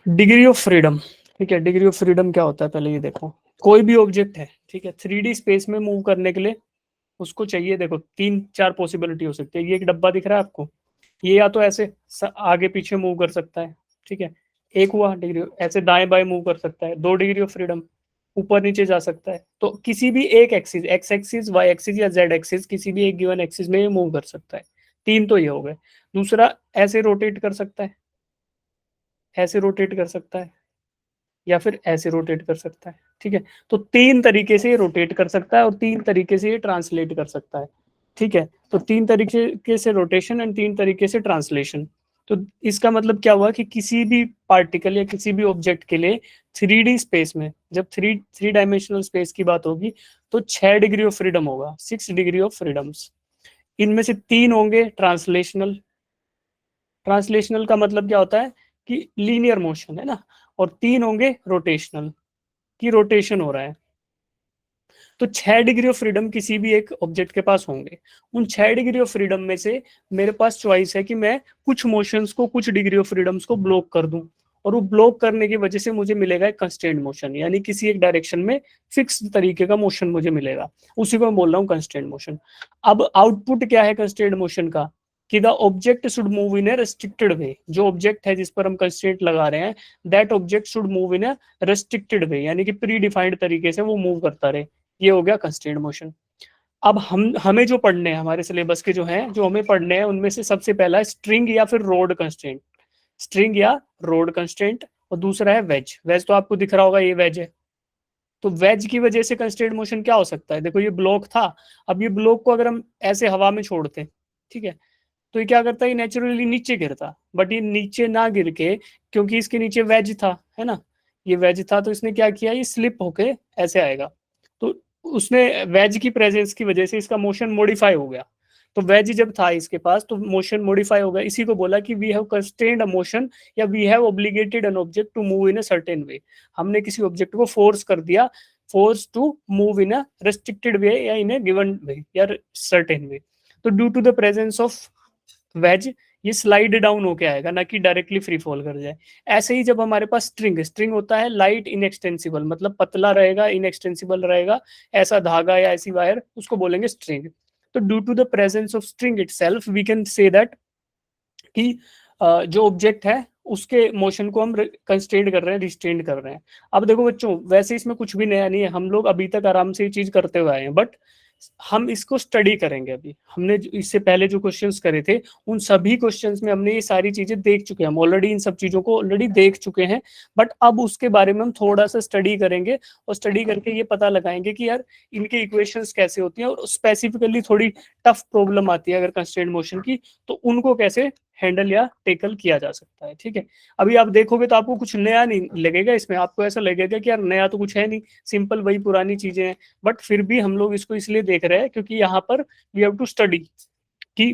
Degree of freedom, ठीक है। Degree of freedom क्या होता है पहले ये देखो। कोई भी ऑब्जेक्ट है, ठीक है, 3D स्पेस में मूव करने के लिए उसको चाहिए, देखो तीन चार पॉसिबिलिटी हो सकती है। ये एक डब्बा दिख रहा है आपको, ये या तो ऐसे आगे पीछे मूव कर सकता है, ठीक है, एक हुआ डिग्री। ऐसे दाएं बाएं मूव कर सकता है, 2 डिग्री ऑफ फ्रीडम। ऊपर नीचे जा सकता है, तो किसी भी एक axis, X axis, Y axis या जेड एक्सिस, किसी भी एक गिवन एक्सिस में मूव कर सकता है। तीन तो ये हो गए। दूसरा, ऐसे रोटेट कर सकता है, ऐसे रोटेट कर सकता है, या फिर ऐसे रोटेट कर सकता है, ठीक है। तो तीन तरीके से ये रोटेट कर सकता है और तीन तरीके से ये ट्रांसलेट कर सकता है, ठीक है। तो तीन तरीके से रोटेशन एंड तीन तरीके से ट्रांसलेशन। तो इसका मतलब क्या हुआ कि किसी भी पार्टिकल या किसी भी ऑब्जेक्ट के लिए 3D स्पेस में, जब थ्री डायमेंशनल स्पेस की बात होगी, तो 6 डिग्री ऑफ फ्रीडम होगा, 6 डिग्री ऑफ फ्रीडम्स। इनमें से तीन होंगे ट्रांसलेशनल। ट्रांसलेशनल का मतलब क्या होता है कि लीनियर मोशन है ना, और तीन होंगे रोटेशनल, की रोटेशन हो रहा है। तो 6 डिग्री ऑफ फ्रीडम किसी भी एक ऑब्जेक्ट के पास होंगे। उन 6 डिग्री ऑफ फ्रीडम में से मेरे पास चॉइस है कि मैं कुछ मोशंस को, कुछ डिग्री ऑफ फ्रीडम्स को ब्लॉक कर दूं, और वो ब्लॉक करने की वजह से मुझे मिलेगा एक कंस्टेंट मोशन, यानी किसी एक डायरेक्शन में फिक्स तरीके का मोशन मुझे मिलेगा। उसी को मैं बोल रहा हूँ कंस्टेंट मोशन। अब आउटपुट क्या है कंस्टेंट मोशन का, कि the object should move in a restricted way. जो ऑब्जेक्ट है जिस पर हम कंस्टेंट लगा रहे हैं, that object should move in a restricted way, यानी कि प्री डिफाइंड तरीके से वो मूव करता रहे। ये हो गया कंस्ट्रेंट मोशन। अब हम हमें जो पढ़ने हैं, हमारे सिलेबस के जो हैं, जो हमें पढ़ने हैं, उनमें से सबसे पहला स्ट्रिंग या फिर रोड कंस्ट्रेंट। स्ट्रिंग या रोड कंस्ट्रेंट। और दूसरा है वेज। वेज तो आपको दिख रहा होगा, ये वेज है। तो वेज की वजह से कंस्ट्रेंट मोशन क्या हो सकता है, देखो ये ब्लॉक था। अब ये ब्लॉक को अगर हम ऐसे हवा में छोड़ते, ठीक है, तो ये क्या करता है, ये नेचुरली नीचे गिरता। बट ये नीचे ना गिर के, क्योंकि इसके नीचे वेज था, है ना, ये वेज था, तो इसने क्या किया, ये स्लिप होके ऐसे आएगा। तो उसने वेज की प्रेजेंस की वजह से इसका मोशन मॉडिफाई हो गया। तो वेज जब था इसके पास, तो मोशन मॉडिफाई हो गया। इसी को बोला कि we have constrained a motion, या we have obligated an object to move in a certain way. हमने किसी ऑब्जेक्ट को फोर्स कर दिया, force to move in a restricted way, या इन अ गिवन वे, या सर्टेन वे। तो due to the presence of wedge, ये slide down होके आएगा, ना कि डायरेक्टली फ्री फॉल कर जाए। ऐसे ही जब हमारे पास स्ट्रिंग, स्ट्रिंग होता है लाइट इनएक्सटेंसिबल, मतलब पतला रहेगा, इनएक्सटेंसिबल रहेगा, ऐसा धागा या ऐसी वायर, उसको बोलेंगे स्ट्रिंग। तो due to the presence of string itself we can say that कि जो ऑब्जेक्ट है उसके मोशन को हम कंस्ट्रेंट कर रहे हैं, रिस्ट्रेंट कर रहे हैं। अब देखो बच्चों, वैसे इसमें कुछ भी नया नहीं है, हम लोग अभी तक आराम से ये चीज करते हुए आए हैं, बट हम इसको स्टडी करेंगे। अभी हमने इससे पहले जो क्वेश्चंस करे थे, उन सभी क्वेश्चंस में हमने ये सारी चीजें देख चुके हैं, हम ऑलरेडी इन सब चीजों को ऑलरेडी देख चुके हैं। बट अब उसके बारे में हम थोड़ा सा स्टडी करेंगे, और स्टडी करके ये पता लगाएंगे कि यार इनके इक्वेशंस कैसे होती हैं, और स्पेसिफिकली थोड़ी टफ प्रॉब्लम आती है अगर कंस्ट्रेंट मोशन की, तो उनको कैसे हैंडल या टेकल किया जा सकता है, ठीक है। अभी आप देखोगे तो आपको कुछ नया नहीं लगेगा इसमें, आपको ऐसा लगेगा कि यार नया तो कुछ है नहीं, सिंपल वही पुरानी चीजें हैं। बट फिर भी हम लोग इसको इसलिए देख रहे हैं क्योंकि यहाँ पर वी हैव टू स्टडी कि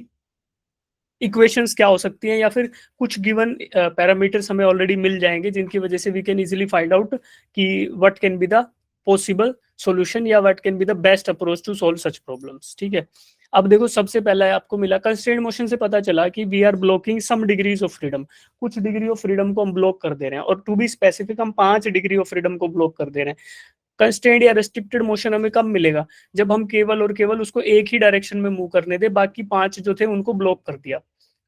इक्वेशंस क्या हो सकती हैं, या फिर कुछ गिवन पैरामीटर्स हमें ऑलरेडी मिल जाएंगे, जिनकी वजह से we can easily find out कि what can be the possible solution, या what can be the best approach to solve such problems, ठीक है। अब देखो सबसे पहला आपको मिला कंस्ट्रेंट मोशन से पता चला कि we are blocking some degrees of freedom. कुछ डिग्री ऑफ फ्रीडम को हम ब्लॉक कर दे रहे हैं, और टू बी स्पेसिफिक हम 5 डिग्री ऑफ फ्रीडम को ब्लॉक कर दे रहे हैं। कंस्ट्रेंट या रेस्ट्रिक्टेड मोशन हमें कब मिलेगा, जब हम केवल और केवल उसको एक ही डायरेक्शन में मूव करने दे, बाकी 5 जो थे उनको ब्लॉक कर दिया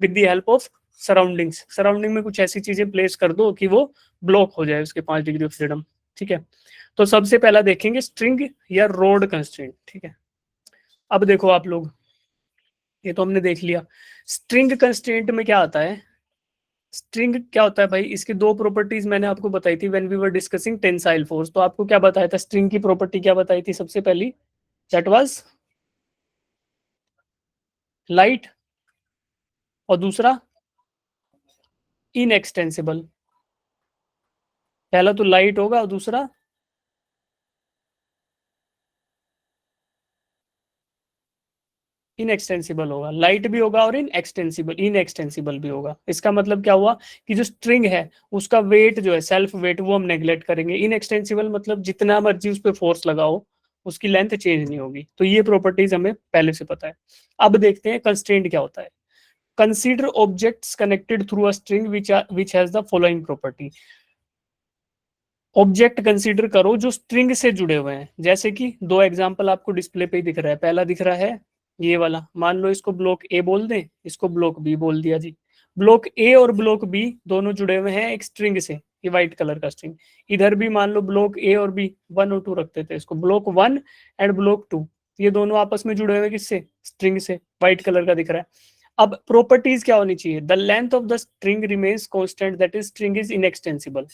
with the help of surroundings. Surrounding में कुछ ऐसी चीजें प्लेस कर दो कि वो ब्लॉक हो जाए उसके 5 डिग्री ऑफ फ्रीडम, ठीक है। तो सबसे पहला देखेंगे स्ट्रिंग या रोड कंस्ट्रेंट, ठीक है। अब देखो आप लोग, ये तो हमने देख लिया। स्ट्रिंग कंस्ट्रेंट में क्या आता है, स्ट्रिंग क्या होता है भाई, इसकी दो प्रॉपर्टीज मैंने आपको बताई थी when we were discussing tensile force. तो आपको क्या बताया था, स्ट्रिंग की प्रॉपर्टी क्या बताई थी सबसे पहली, दैट वाज लाइट, और दूसरा इनएक्सटेंसिबल। पहला तो लाइट होगा और दूसरा इनएक्सटेंसिबल होगा। लाइट भी होगा और इनएक्सटेंसिबल भी होगा। इसका मतलब क्या हुआ कि जो स्ट्रिंग है उसका वेट जो है, सेल्फ वेट, वो हम नेग्लेक्ट करेंगे। इनएक्सटेंसिबल मतलब जितना मर्जी उस पर फोर्स लगाओ उसकी लेंथ चेंज नहीं होगी। तो ये प्रॉपर्टीज हमें पहले से पता है। अब देखते हैं कंस्ट्रेंट क्या होता है। Consider objects connected through a string which has the following property। Object consider करो जो स्ट्रिंग से जुड़े हुए हैं, जैसे कि दो एग्जांपल आपको डिस्प्ले पे ही दिख रहा है। पहला दिख रहा है ये वाला, मान लो इसको ब्लॉक ए बोल दें, इसको ब्लॉक बी बोल दिया जी। ब्लॉक ए और ब्लॉक बी दोनों जुड़े हुए हैं एक स्ट्रिंग से, ये व्हाइट कलर का स्ट्रिंग। इधर भी मान लो ब्लॉक ए और बी 1 और 2 रखते थे, इसको ब्लॉक 1 एंड ब्लॉक 2, ये दोनों आपस में जुड़े हुए हैं किससे, स्ट्रिंग से, व्हाइट कलर का दिख रहा है। अब प्रॉपर्टीज क्या होनी चाहिए, the length of the string remains constant, that is string is inextensible,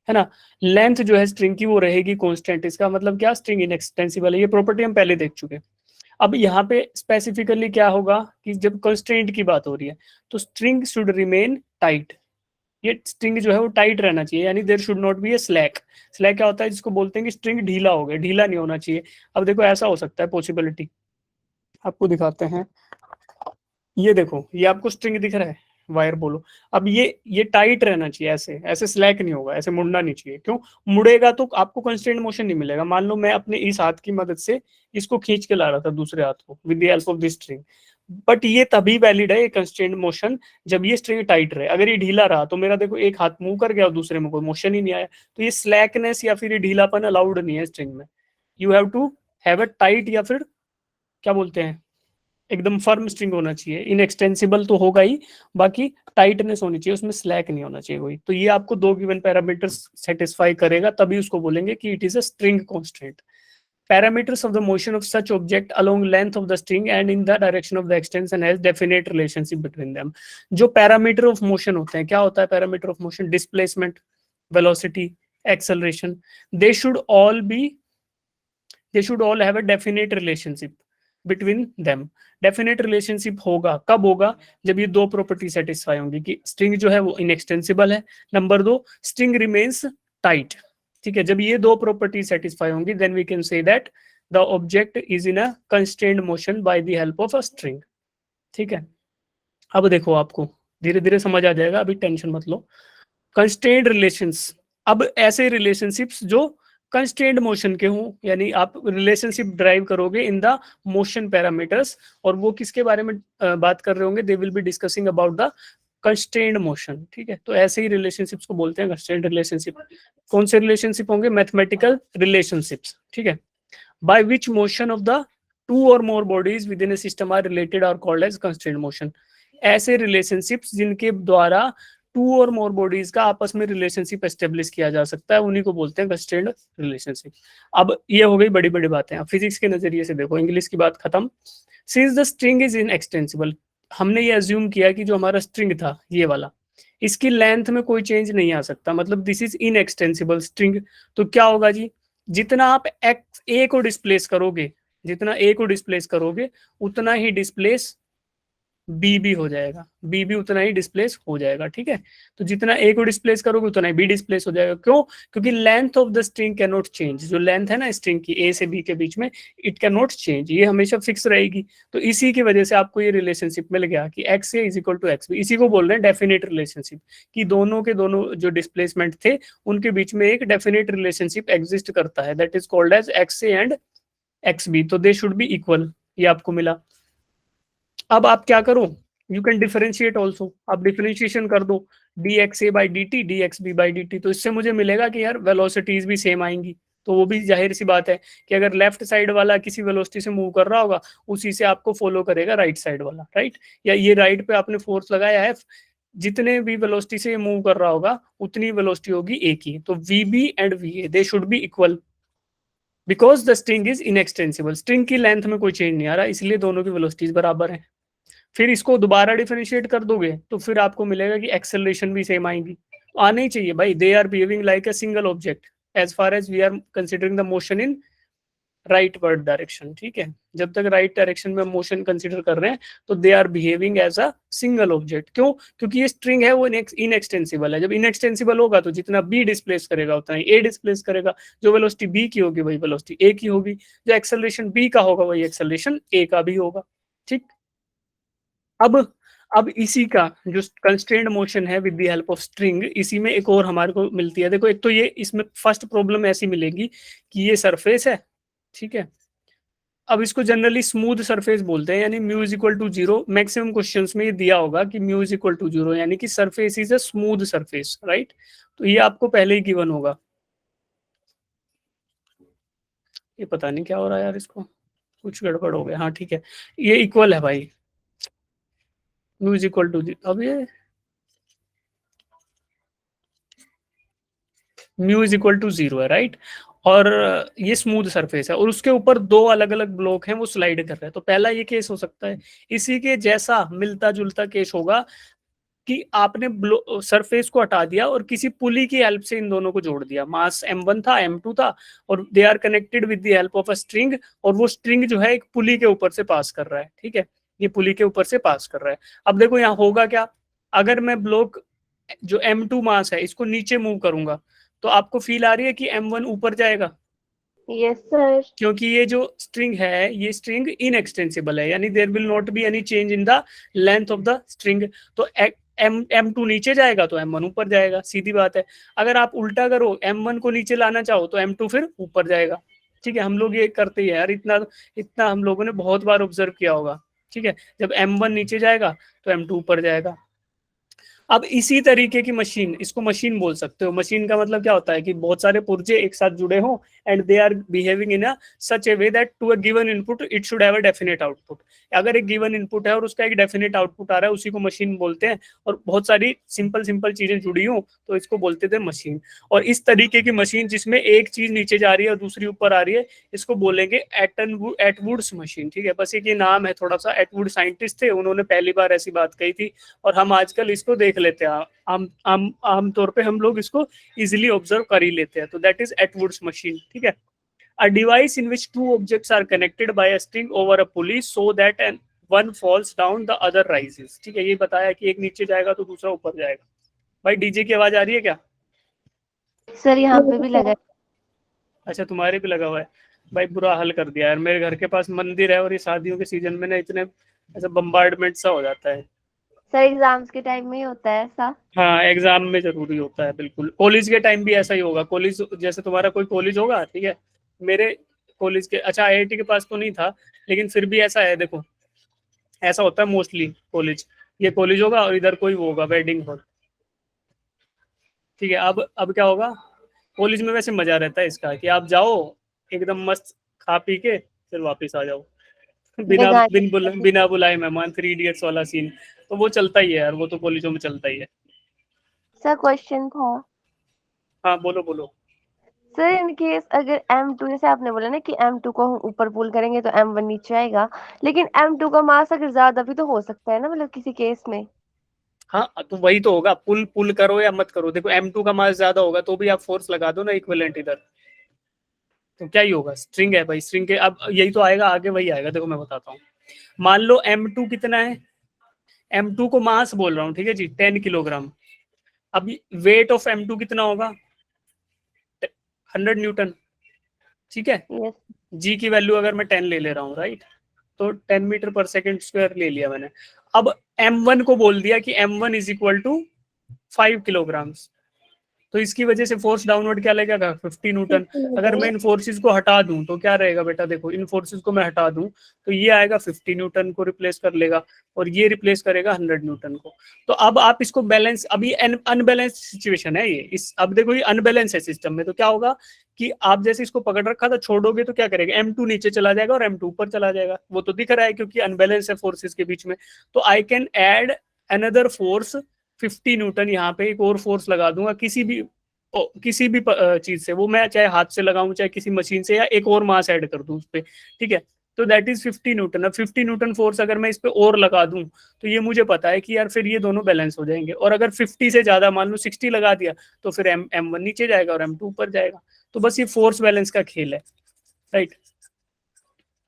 है ना। लेंथ जो है स्ट्रिंग की वो रहेगी कांस्टेंट, इसका मतलब क्या, स्ट्रिंग इनएक्सटेंसिबल है, ये प्रॉपर्टी हम पहले देख चुके हैं। अब यहाँ पे स्पेसिफिकली क्या होगा कि जब कंस्ट्रेंट की बात हो रही है तो स्ट्रिंग शुड रिमेन टाइट, ये स्ट्रिंग जो है वो टाइट रहना चाहिए, यानी there should not be a slack. Slack क्या होता है, जिसको बोलते हैं कि स्ट्रिंग ढीला हो गया, ढीला नहीं होना चाहिए। अब देखो ऐसा हो सकता है पॉसिबिलिटी, आपको दिखाते हैं। ये देखो ये आपको स्ट्रिंग दिख रहा है, वायर बोलो। अब ये टाइट रहना चाहिए, ऐसे ऐसे स्लैक नहीं होगा, ऐसे मुड़ना नहीं चाहिए। क्यों, मुड़ेगा तो आपको कंस्ट्रेंट मोशन नहीं मिलेगा। मान लो मैं अपने इस हाथ की मदद से इसको खींच के ला रहा था दूसरे हाथ को with the help of this string, but ये तभी वैलिड है कंस्ट्रेंट मोशन जब ये स्ट्रिंग टाइट रहे। अगर ये ढीला रहा तो मेरा देखो एक हाथ मूव कर गया और दूसरे में कोई मोशन ही नहीं आया, तो ये स्लैकनेस या फिर ये ढीलापन अलाउड नहीं है स्ट्रिंग में। You have to have a tight, या फिर क्या बोलते हैं, एकदम फर्म स्ट्रिंग होना चाहिए। इनएक्सटेंसिबल तो होगा ही, बाकी टाइटनेस होनी चाहिए, उसमें स्लैक नहीं होना चाहिए कोई। तो ये आपको दो गिवन पैरामीटर्स सेटिस्फाई करेगा, तभी उसको बोलेंगे कि it is a string constant. Parameters of the motion of such object along length of the string and in the direction of the extension has definite relationship between them। जो parameter of motion होते हैं, क्या होता है parameter of motion, displacement, velocity, acceleration, they should all be they should all have a definite relationship between them। Definite relationship होगा, कब होगा, जब ये दो प्रॉपर्टी सेटिस्फाई होंगी कि स्ट्रिंग जो है वो इनएक्सटेंसिबल है, नंबर दो स्ट्रिंग रिमेन्स टाइट। ठीक है, जब ये दो प्रॉपर्टी सेटिस्फाई होंगी then we can say that the object is in a constrained motion by the help of a string. ठीक है, अब देखो आपको धीरे धीरे समझ आ जाएगा, अभी टेंशन मत लो। कंस्ट्रेंट रिलेशंस, अब ऐसे रिलेशनशिप्स जो कंस्ट्रेंट मोशन के हों, यानी आप रिलेशनशिप ड्राइव करोगे इन द मोशन पैरामीटर्स, और वो किसके बारे में बात कर रहे होंगे, they will be discussing about the constraint motion. ठीक है, तो ऐसे ही रिलेशनशिप्स को बोलते हैं कंस्ट्रेंट रिलेशनशिप। कौन से रिलेशनशिप होंगे, मैथमेटिकल रिलेशनशिप्स। ठीक है, by which motion of the two or more bodies within a system are related or called as constraint motion. ऐसे रिलेशनशिप्स जिनके द्वारा टू और मोर बॉडीज का आपस में रिलेशनशिप एस्टेब्लिश किया जा सकता है, उन्हीं को बोलते हैं कंस्ट्रेंट रिलेशनशिप। अब ये हो गई बड़ी बड़ी बातें, अब फिजिक्स के नजरिए से देखो, इंग्लिश की बात खत्म। Since the string is in extensible, हमने ये अज्यूम किया कि जो हमारा स्ट्रिंग था ये वाला, इसकी लेंथ में कोई चेंज नहीं आ सकता, मतलब this is in extensible string. तो क्या होगा जी, जितना आप एक्स ए को डिस्प्लेस करोगे, जितना ए को डिस्प्लेस करोगे उतना ही डिस्प्लेस बी भी हो जाएगा, बी भी उतना ही डिस्प्लेस हो जाएगा। ठीक है, तो जितना ए को डिस्प्लेस करोगे उतना ही बी डिस्प्लेस हो जाएगा। क्यों, क्योंकि length of the string can not change, जो लेंथ है ना स्ट्रिंग की ए से बी के बीच में, इट कैन नॉट चेंज, ये हमेशा फिक्स रहेगी। तो इसी की वजह से आपको ये रिलेशनशिप मिल गया कि X A is equal to X B, इसी को बोल रहे हैं डेफिनेट रिलेशनशिप, कि दोनों के दोनों जो डिस्प्लेसमेंट थे उनके बीच में एक डेफिनेट रिलेशनशिप एग्जिस्ट करता है, that is called as X A and X B, तो दे शुड बी इक्वल, ये आपको मिला। अब आप क्या करो, यू कैन डिफरेंशिएट ऑल्सो, आप डिफरेंशिएशन कर दो, D X A by D T D X B by D T, तो इससे मुझे मिलेगा कि यार वेलोसिटीज भी सेम आएंगी। तो वो भी जाहिर सी बात है कि अगर लेफ्ट साइड वाला किसी वेलोसिटी से मूव कर रहा होगा, उसी से आपको फॉलो करेगा राइट साइड वाला, राइट। या ये राइट पे आपने फोर्स लगाया है, जितने भी वेलोसिटी से मूव कर रहा होगा उतनी वेलोसिटी होगी ए की, तो V B and V A they should be equal because the string is inextensible. String की लेंथ में कोई चेंज नहीं आ रहा, इसलिए दोनों की वेलोसिटीज बराबर है। फिर इसको दोबारा डिफरेंशिएट कर दोगे तो फिर आपको मिलेगा कि एक्सेलरेशन भी सेम आएंगी, तो आने ही चाहिए भाई। They are behaving like a single object as far as we are considering the motion in rightward direction. ठीक है, जब तक राइट डायरेक्शन में मोशन कंसिडर कर रहे हैं तो they are behaving as a single object. क्यों, क्योंकि ये स्ट्रिंग है वो इनएक्सटेंसिबल है, जब इनएक्सटेंसिबल होगा तो जितना बी डिस्प्लेस करेगा उतना ही ए डिस्प्लेस करेगा, जो वेलोसिटी बी की होगी वही वेलोसिटी ए की होगी, जो एक्सेलरेशन बी का होगा वही एक्सेलरेशन ए का भी होगा। ठीक, अब इसी का जो कंस्ट्रेंट मोशन है with the help of string, इसी में एक और हमारे को मिलती है। देखो एक तो ये इसमें फर्स्ट प्रॉब्लम ऐसी मिलेगी कि ये सरफेस है, ठीक है। अब इसको जनरली स्मूथ सरफेस बोलते हैं, यानी mu is equal to zero. Maximum questions में ये दिया होगा कि mu is equal to zero, यानी कि surface is a smooth surface, right. तो ये आपको पहले ही गिवन होगा। ये पता नहीं क्या हो रहा है यार, इसको कुछ गड़बड़ हो गया। हाँ ठीक है, ये इक्वल है भाई, म्यू इज इक्वल टू, अब ये म्यू इज इक्वल टू 0 है, राइट। और ये स्मूथ सरफेस है और उसके ऊपर दो अलग अलग ब्लॉक हैं वो स्लाइड कर रहे हैं, तो पहला ये केस हो सकता है। इसी के जैसा मिलता जुलता केस होगा कि आपने सरफेस को हटा दिया और किसी पुली की हेल्प से इन दोनों को जोड़ दिया। मास m1 था, m2 था, और they are connected with the help of a string, और वो स्ट्रिंग जो है एक पुली के ऊपर से पास कर रहा है, ठीक है, ये पुली के ऊपर से पास कर रहा है। अब देखो यहाँ होगा क्या, अगर मैं ब्लॉक जो m2 मास है इसको नीचे मूव करूंगा, तो आपको फील आ रही है कि m1 ऊपर जाएगा, यस सर। क्योंकि ये जो स्ट्रिंग है ये स्ट्रिंग इनएक्सटेंसिबल है, यानी there will not be any change in the length of the string. तो m2 नीचे जाएगा तो m1 ऊपर जाएगा, सीधी बात है। अगर आप उल्टा करो, m1 को नीचे लाना चाहो तो m2 फिर ऊपर जाएगा, ठीक है। हम लोग ये करते ही है यार, इतना इतना हम लोगों ने बहुत बार ऑब्जर्व किया होगा, ठीक है। जब m1 नीचे जाएगा तो m2 ऊपर जाएगा। अब इसी तरीके की मशीन, इसको मशीन बोल सकते हो। मशीन का मतलब क्या होता है कि बहुत सारे पुर्जे एक साथ जुड़े हों and they are behaving in a such a way that to a given input it should have a definite output. अगर एक गिवन इनपुट है और उसका एक डेफिनेट आउटपुट आ रहा है, उसी को मशीन बोलते हैं। और बहुत सारी सिंपल सिंपल चीजें जुड़ी हों तो इसको बोलते थे मशीन। और इस तरीके की मशीन जिसमें एक चीज नीचे जा रही है और दूसरी ऊपर आ रही है, इसको बोलेंगे एटवुड्स मशीन, ठीक है। बस एक ये नाम है थोड़ा सा, एटवुड साइंटिस्ट थे, उन्होंने पहली बार ऐसी बात कही थी और हम आजकल इसको देख लेते हैं। आम तौर पे हम लोग इसको इजिली ऑब्जर्व कर ही लेते हैं। तो दैट इज एटवुड्स मशीन, ठीक है। A device in which two objects are connected by a string over a pulley so that an one falls down the other rises, ठीक है। ये बताया कि एक नीचे जाएगा तो दूसरा ऊपर जाएगा। भाई डीजे की आवाज आ रही है क्या? सर यहाँ पे भी लगा है। अच्छा तुम्हारे भी लगा हुआ है। भाई बुरा हाल कर दिया यार, मेरे घर के पास मंदिर है और ये शादियों के सीजन में ना इतने ऐसा बम्बार्डमेंट सा हो जाता है। सर एग्जाम्स के टाइम में ही होता है ऐसा। हाँ एग्जाम में जरूरी होता है, बिल्कुल। कॉलेज के टाइम भी ऐसा ही होगा। कॉलेज जैसे तुम्हारा कोई कॉलेज होगा, ठीक है। मेरे कॉलेज के, अच्छा आईआईटी के पास तो नहीं था, लेकिन फिर भी ऐसा है, देखो ऐसा होता है मोस्टली कॉलेज। ये कॉलेज होगा और इधर कोई वो होगा वेडिंग हॉल, ठीक है। अब क्या होगा, कॉलेज में वैसे मजा रहता है इसका कि आप जाओ एकदम मस्त खा पी के फिर वापस आ जाओ। बेगाने बिना बुलाए मेहमान, 3 इडियट्स वाला सीन। तो वो चलता ही है यार, वो तो कॉलेजों में चलता ही है। सर क्वेश्चन था। हाँ बोलो बोलो। सर इन केस अगर M2, जैसे आपने बोला ना कि M2 को हम ऊपर पुल करेंगे तो M1 नीचे आएगा, लेकिन M2 का मास अगर ज्यादा भी तो हो सकता है ना, मतलब किसी केस में। हाँ तो वही तो होगा, पुल पुल करो या मत करो, देखो M2 का मास ज्यादा होगा तो भी आप फोर्स लगा दो ना इक्विवेलेंट इधर, तो क्या ही होगा, स्ट्रिंग है भाई, स्ट्रिंग के अब यही तो आएगा आगे, वही आएगा। देखो मैं बताता हूँ, मान लो M2 कितना है, M2 को मास बोल रहा हूँ, ठीक है जी, 10 किलोग्राम। अब वेट ऑफ M2 कितना होगा, 100 न्यूटन, ठीक है। यस। जी की वैल्यू अगर मैं 10 ले ले रहा हूँ, राइट, तो 10 मीटर पर सेकेंड स्क्वायर ले लिया मैंने। अब M1 को बोल दिया कि M1 is equal to 5 kilogram, तो इसकी वजह से फोर्स डाउनवर्ड क्या लगेगा, 50 न्यूटन। अगर मैं इन फोर्सेस को हटा दूं तो क्या रहेगा बेटा, देखो इन फोर्सेस को मैं हटा दूं तो ये आएगा 50 न्यूटन को रिप्लेस कर लेगा, और ये रिप्लेस करेगा 100 न्यूटन को। तो अब आप इसको बैलेंस, अभी अनबैलेंस सिचुएशन है ये, इस अब देखो ये अनबैलेंस है सिस्टम में, तो क्या होगा कि आप जैसे इसको पकड़ रखा था छोड़ोगे तो क्या करेगा, M2 नीचे चला जाएगा और M2 ऊपर चला जाएगा, वो तो दिख रहा है क्योंकि अनबैलेंस है फोर्सेस के बीच में। तो I can add another force 50 newton, यहाँ पे एक और फोर्स लगा दूंगा किसी भी चीज से, वो मैं चाहे हाथ से लगाऊं चाहे किसी मशीन से, या एक और मास ऐड कर दूं उस पर, ठीक है। तो दैट इज 50 न्यूटन। अब 50 न्यूटन फोर्स अगर मैं इस पे और लगा दूं तो ये मुझे पता है कि यार फिर ये दोनों बैलेंस हो जाएंगे, और अगर 50 से ज्यादा मान लो 60 लगा दिया तो फिर M1 नीचे जाएगा और M2 ऊपर जाएगा। तो बस ये फोर्स बैलेंस का खेल है, राइट।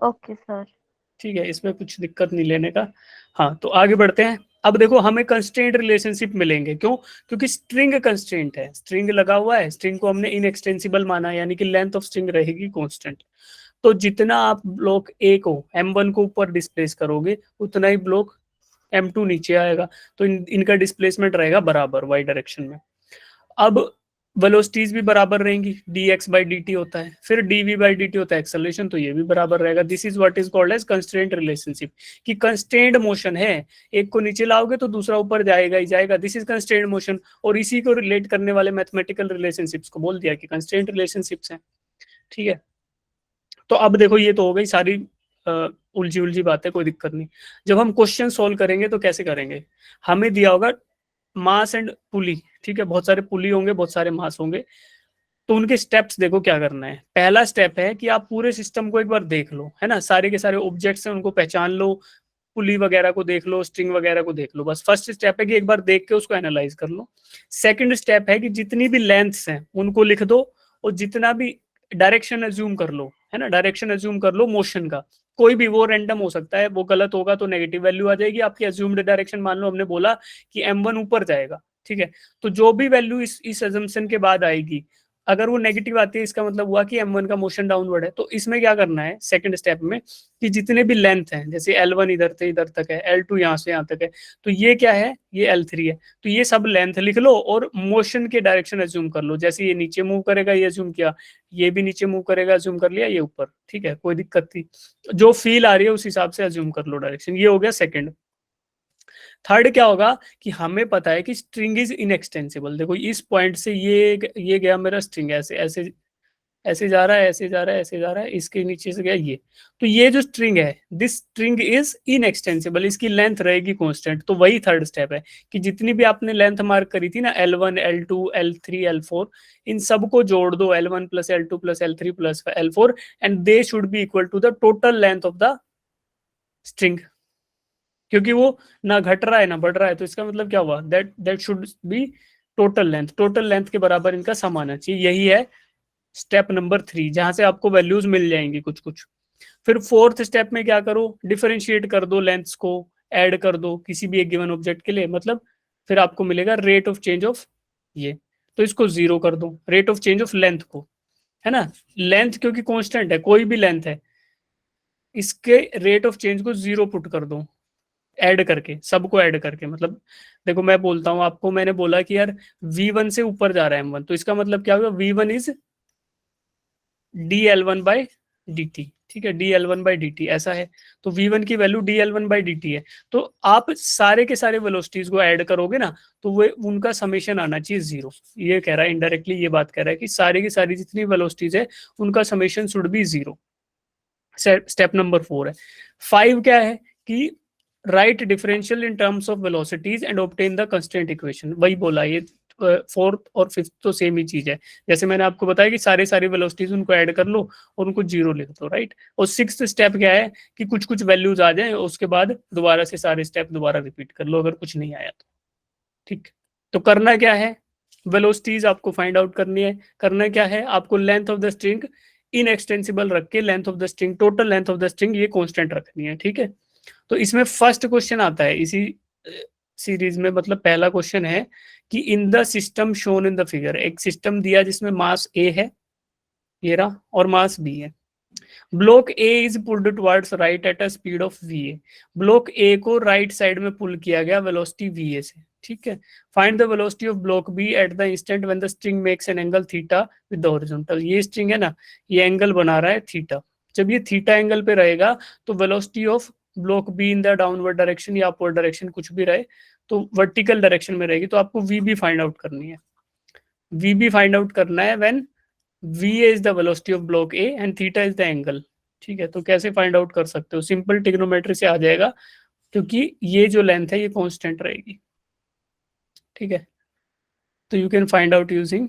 Okay sir. ठीक है, इसमें कुछ दिक्कत नहीं लेने का। हाँ तो आगे बढ़ते हैं। अब देखो हमें कंस्ट्रेंट रिलेशनशिप मिलेंगे, क्यों, क्योंकि स्ट्रिंग कंस्ट्रेंट है, स्ट्रिंग लगा हुआ है, स्ट्रिंग को हमने इनएक्सटेंसिबल माना, यानी कि लेंथ ऑफ स्ट्रिंग रहेगी कांस्टेंट। तो जितना आप ब्लॉक ए को M1 को ऊपर डिस्प्लेस करोगे उतना ही ब्लॉक M2 नीचे आएगा, तो इनका डिस्प्लेसमेंट रहेगा बराबर वाई डायरेक्शन में। अब वेलोसिटीज भी बराबर रहेंगी, dx/dt होता है, फिर dv/dt होता है एक्सेलरेशन, तो ये भी बराबर रहेगा। This is what is called as constraint relationship, कि कंस्ट्रेंट मोशन है, एक को नीचे लाओगे तो दूसरा ऊपर जाएगा ही जाएगा, दिस इज कंस्ट्रेंट मोशन। और इसी को रिलेट करने वाले मैथमेटिकल रिलेशनशिप्स को बोल दिया कि कंस्ट्रेंट रिलेशनशिप्स हैं, ठीक है। तो अब देखो ये तो हो गई सारी उलझी उलझी बातें, कोई दिक्कत नहीं। जब हम क्वेश्चन सोल्व करेंगे तो कैसे करेंगे, हमें दिया होगा मास एंड पुली, ठीक है, बहुत सारे पुली होंगे, बहुत सारे मास होंगे। तो उनके स्टेप्स देखो क्या करना है। पहला स्टेप है कि आप पूरे सिस्टम को एक बार देख लो, है ना, सारे के सारे ऑब्जेक्ट्स हैं उनको पहचान लो, पुली वगैरह को देख लो, स्ट्रिंग वगैरह को देख लो। बस फर्स्ट स्टेप है कि एक बार देख के उसको एनालाइज कर लो। सेकंड स्टेप है कि जितनी भी लेंथ्स हैं उनको लिख दो, और जितना भी डायरेक्शन एज्यूम कर लो, है ना, डायरेक्शन एज्यूम कर लो मोशन का, कोई भी, वो रैंडम हो सकता है, वो गलत होगा तो नेगेटिव वैल्यू आ जाएगी आपकी। एज्यूम्ड डायरेक्शन मान लो हमने बोला कि M1 ऊपर जाएगा, ठीक है, तो जो भी वैल्यू इस एजम्पशन के बाद आएगी, अगर वो नेगेटिव आती है इसका मतलब हुआ कि M1 का मोशन डाउनवर्ड है। तो इसमें क्या करना है सेकंड स्टेप में, कि जितने भी लेंथ हैं, जैसे L1 इधर से इधर तक है, L2 यहाँ से यहाँ तक है, तो ये क्या है, ये L3 है, तो ये सब लेंथ लिख लो और मोशन के डायरेक्शन एज्यूम कर लो। जैसे ये नीचे मूव करेगा ये एज्यूम किया, ये भी नीचे मूव करेगा एज्यूम कर लिया, ये ऊपर, ठीक है, कोई दिक्कत थी, जो फील आ रही है उस हिसाब से एज्यूम कर लो डायरेक्शन। ये हो गया सेकंड। थर्ड क्या होगा कि हमें पता है कि स्ट्रिंग इज इनएक्सटेंसिबल। देखो इस पॉइंट से ये गया मेरा स्ट्रिंग, ऐसे ऐसे ऐसे जा रहा है, ऐसे जा रहा है, ऐसे जा रहा है, इसके नीचे से गया ये, तो ये जो स्ट्रिंग है, दिस स्ट्रिंग इज इनएक्सटेंसिबल, इसकी लेंथ रहेगी कांस्टेंट। तो वही थर्ड स्टेप है कि जितनी भी आपने लेंथ मार्क करी थी ना, L1 L2 L3 L4, इन सबको जोड़ दो, L1 plus L2 plus L3 plus L4, and they should be equal to the total length of the string. क्योंकि वो ना घट रहा है ना बढ़ रहा है, तो इसका मतलब क्या हुआ, that that should be total length के बराबर इनका सम आना चाहिए। यही है स्टेप नंबर 3, जहां से आपको वैल्यूज मिल जाएंगी कुछ कुछ। फिर फोर्थ स्टेप में क्या करो, डिफरेंशिएट कर दो लेंथ्स को, ऐड कर दो किसी भी एक गिवन ऑब्जेक्ट के लिए, मतलब फिर आपको मिलेगा रेट ऑफ चेंज ऑफ ये, तो इसको जीरो कर दो, rate of change of length को, है ना, लेंथ क्योंकि कांस्टेंट है, कोई भी लेंथ है, इसके रेट ऑफ चेंज को जीरो पुट कर दो, ऐड करके, सबको ऐड करके, मतलब देखो मैं बोलता हूँ आपको, मैंने बोला कि यार V1 से ऊपर जा रहा है M1, तो इसका मतलब क्या होगा, V1 इज dl1/dt, ठीक है, dl1/dt ऐसा है, तो V1 की वैल्यू dl1/dt है। तो आप सारे के सारे वेलोसिटीज को ऐड करोगे ना, तो वो उनका समेशन आना चाहिए जीरो। ये कह रहा है इनडायरेक्टली, ये बात कह रहा है कि सारी की सारी जितनी वेलोसिटीज है उनका summation should be zero. Step number 4 है। 5 क्या है कि right differential in terms of velocities and obtain the constraint equation. वही बोला, ये फोर्थ और फिफ्थ तो सेम ही चीज है, जैसे मैंने आपको बताया कि सारे सारी वेलोसिटीज उनको ऐड कर लो और उनको जीरो लिख दो, राइट। और सिक्स्थ स्टेप क्या है कि कुछ कुछ वैल्यूज आ जाए, उसके बाद दोबारा से सारे स्टेप दोबारा रिपीट कर लो अगर कुछ नहीं आया तो, ठीक। तो करना क्या है, वेलोसिटीज आपको फाइंड आउट करनी है। करना क्या है, आपको length of the string in extensible रख के length of the string, total length of the string ये कांस्टेंट रखनी है, ठीक है। तो इसमें फर्स्ट क्वेश्चन आता है इसी सीरीज में, मतलब पहला क्वेश्चन है कि इन the system shown in the figure, एक सिस्टम दिया जिसमें मास ए है, ये रहा, और मास बी है। Block A is pulled towards right at a speed of V A. Block ए को राइट साइड में पुल किया गया वेलोसिटी वी ए से, ठीक है। Find the velocity of block B at the instant when the string makes an angle theta with the horizontal. ये string है ना, ये एंगल बना रहा है थीटा, जब ये थीटा एंगल पे रहेगा तो velocity of block be in the downward direction या अपवर्ड डायरेक्शन कुछ भी रहे, तो वर्टिकल डायरेक्शन में रहेगी। तो आपको वी बी फाइंड आउट करनी है, वी बी फाइंड आउट करना है when we A is the velocity of block A and theta is the angle, ठीक है। तो कैसे फाइंड आउट कर सकते हो, सिंपल ट्रिग्नोमेट्री से आ जाएगा, क्योंकि ये जो लेंथ है ये कांस्टेंट रहेगी, ठीक है। तो you can find out using,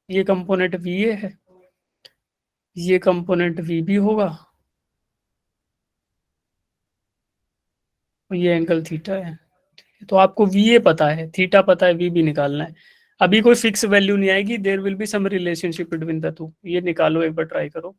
ये कंपोनेंट वी ए है, ये कंपोनेंट वी बी होगा, और ये एंगल थीटा है। तो आपको वी ए पता है, थीटा पता है, वी बी निकालना है। अभी कोई फिक्स वैल्यू नहीं आएगी, there will be some relationship between the two. ये निकालो, एक बार ट्राई करो।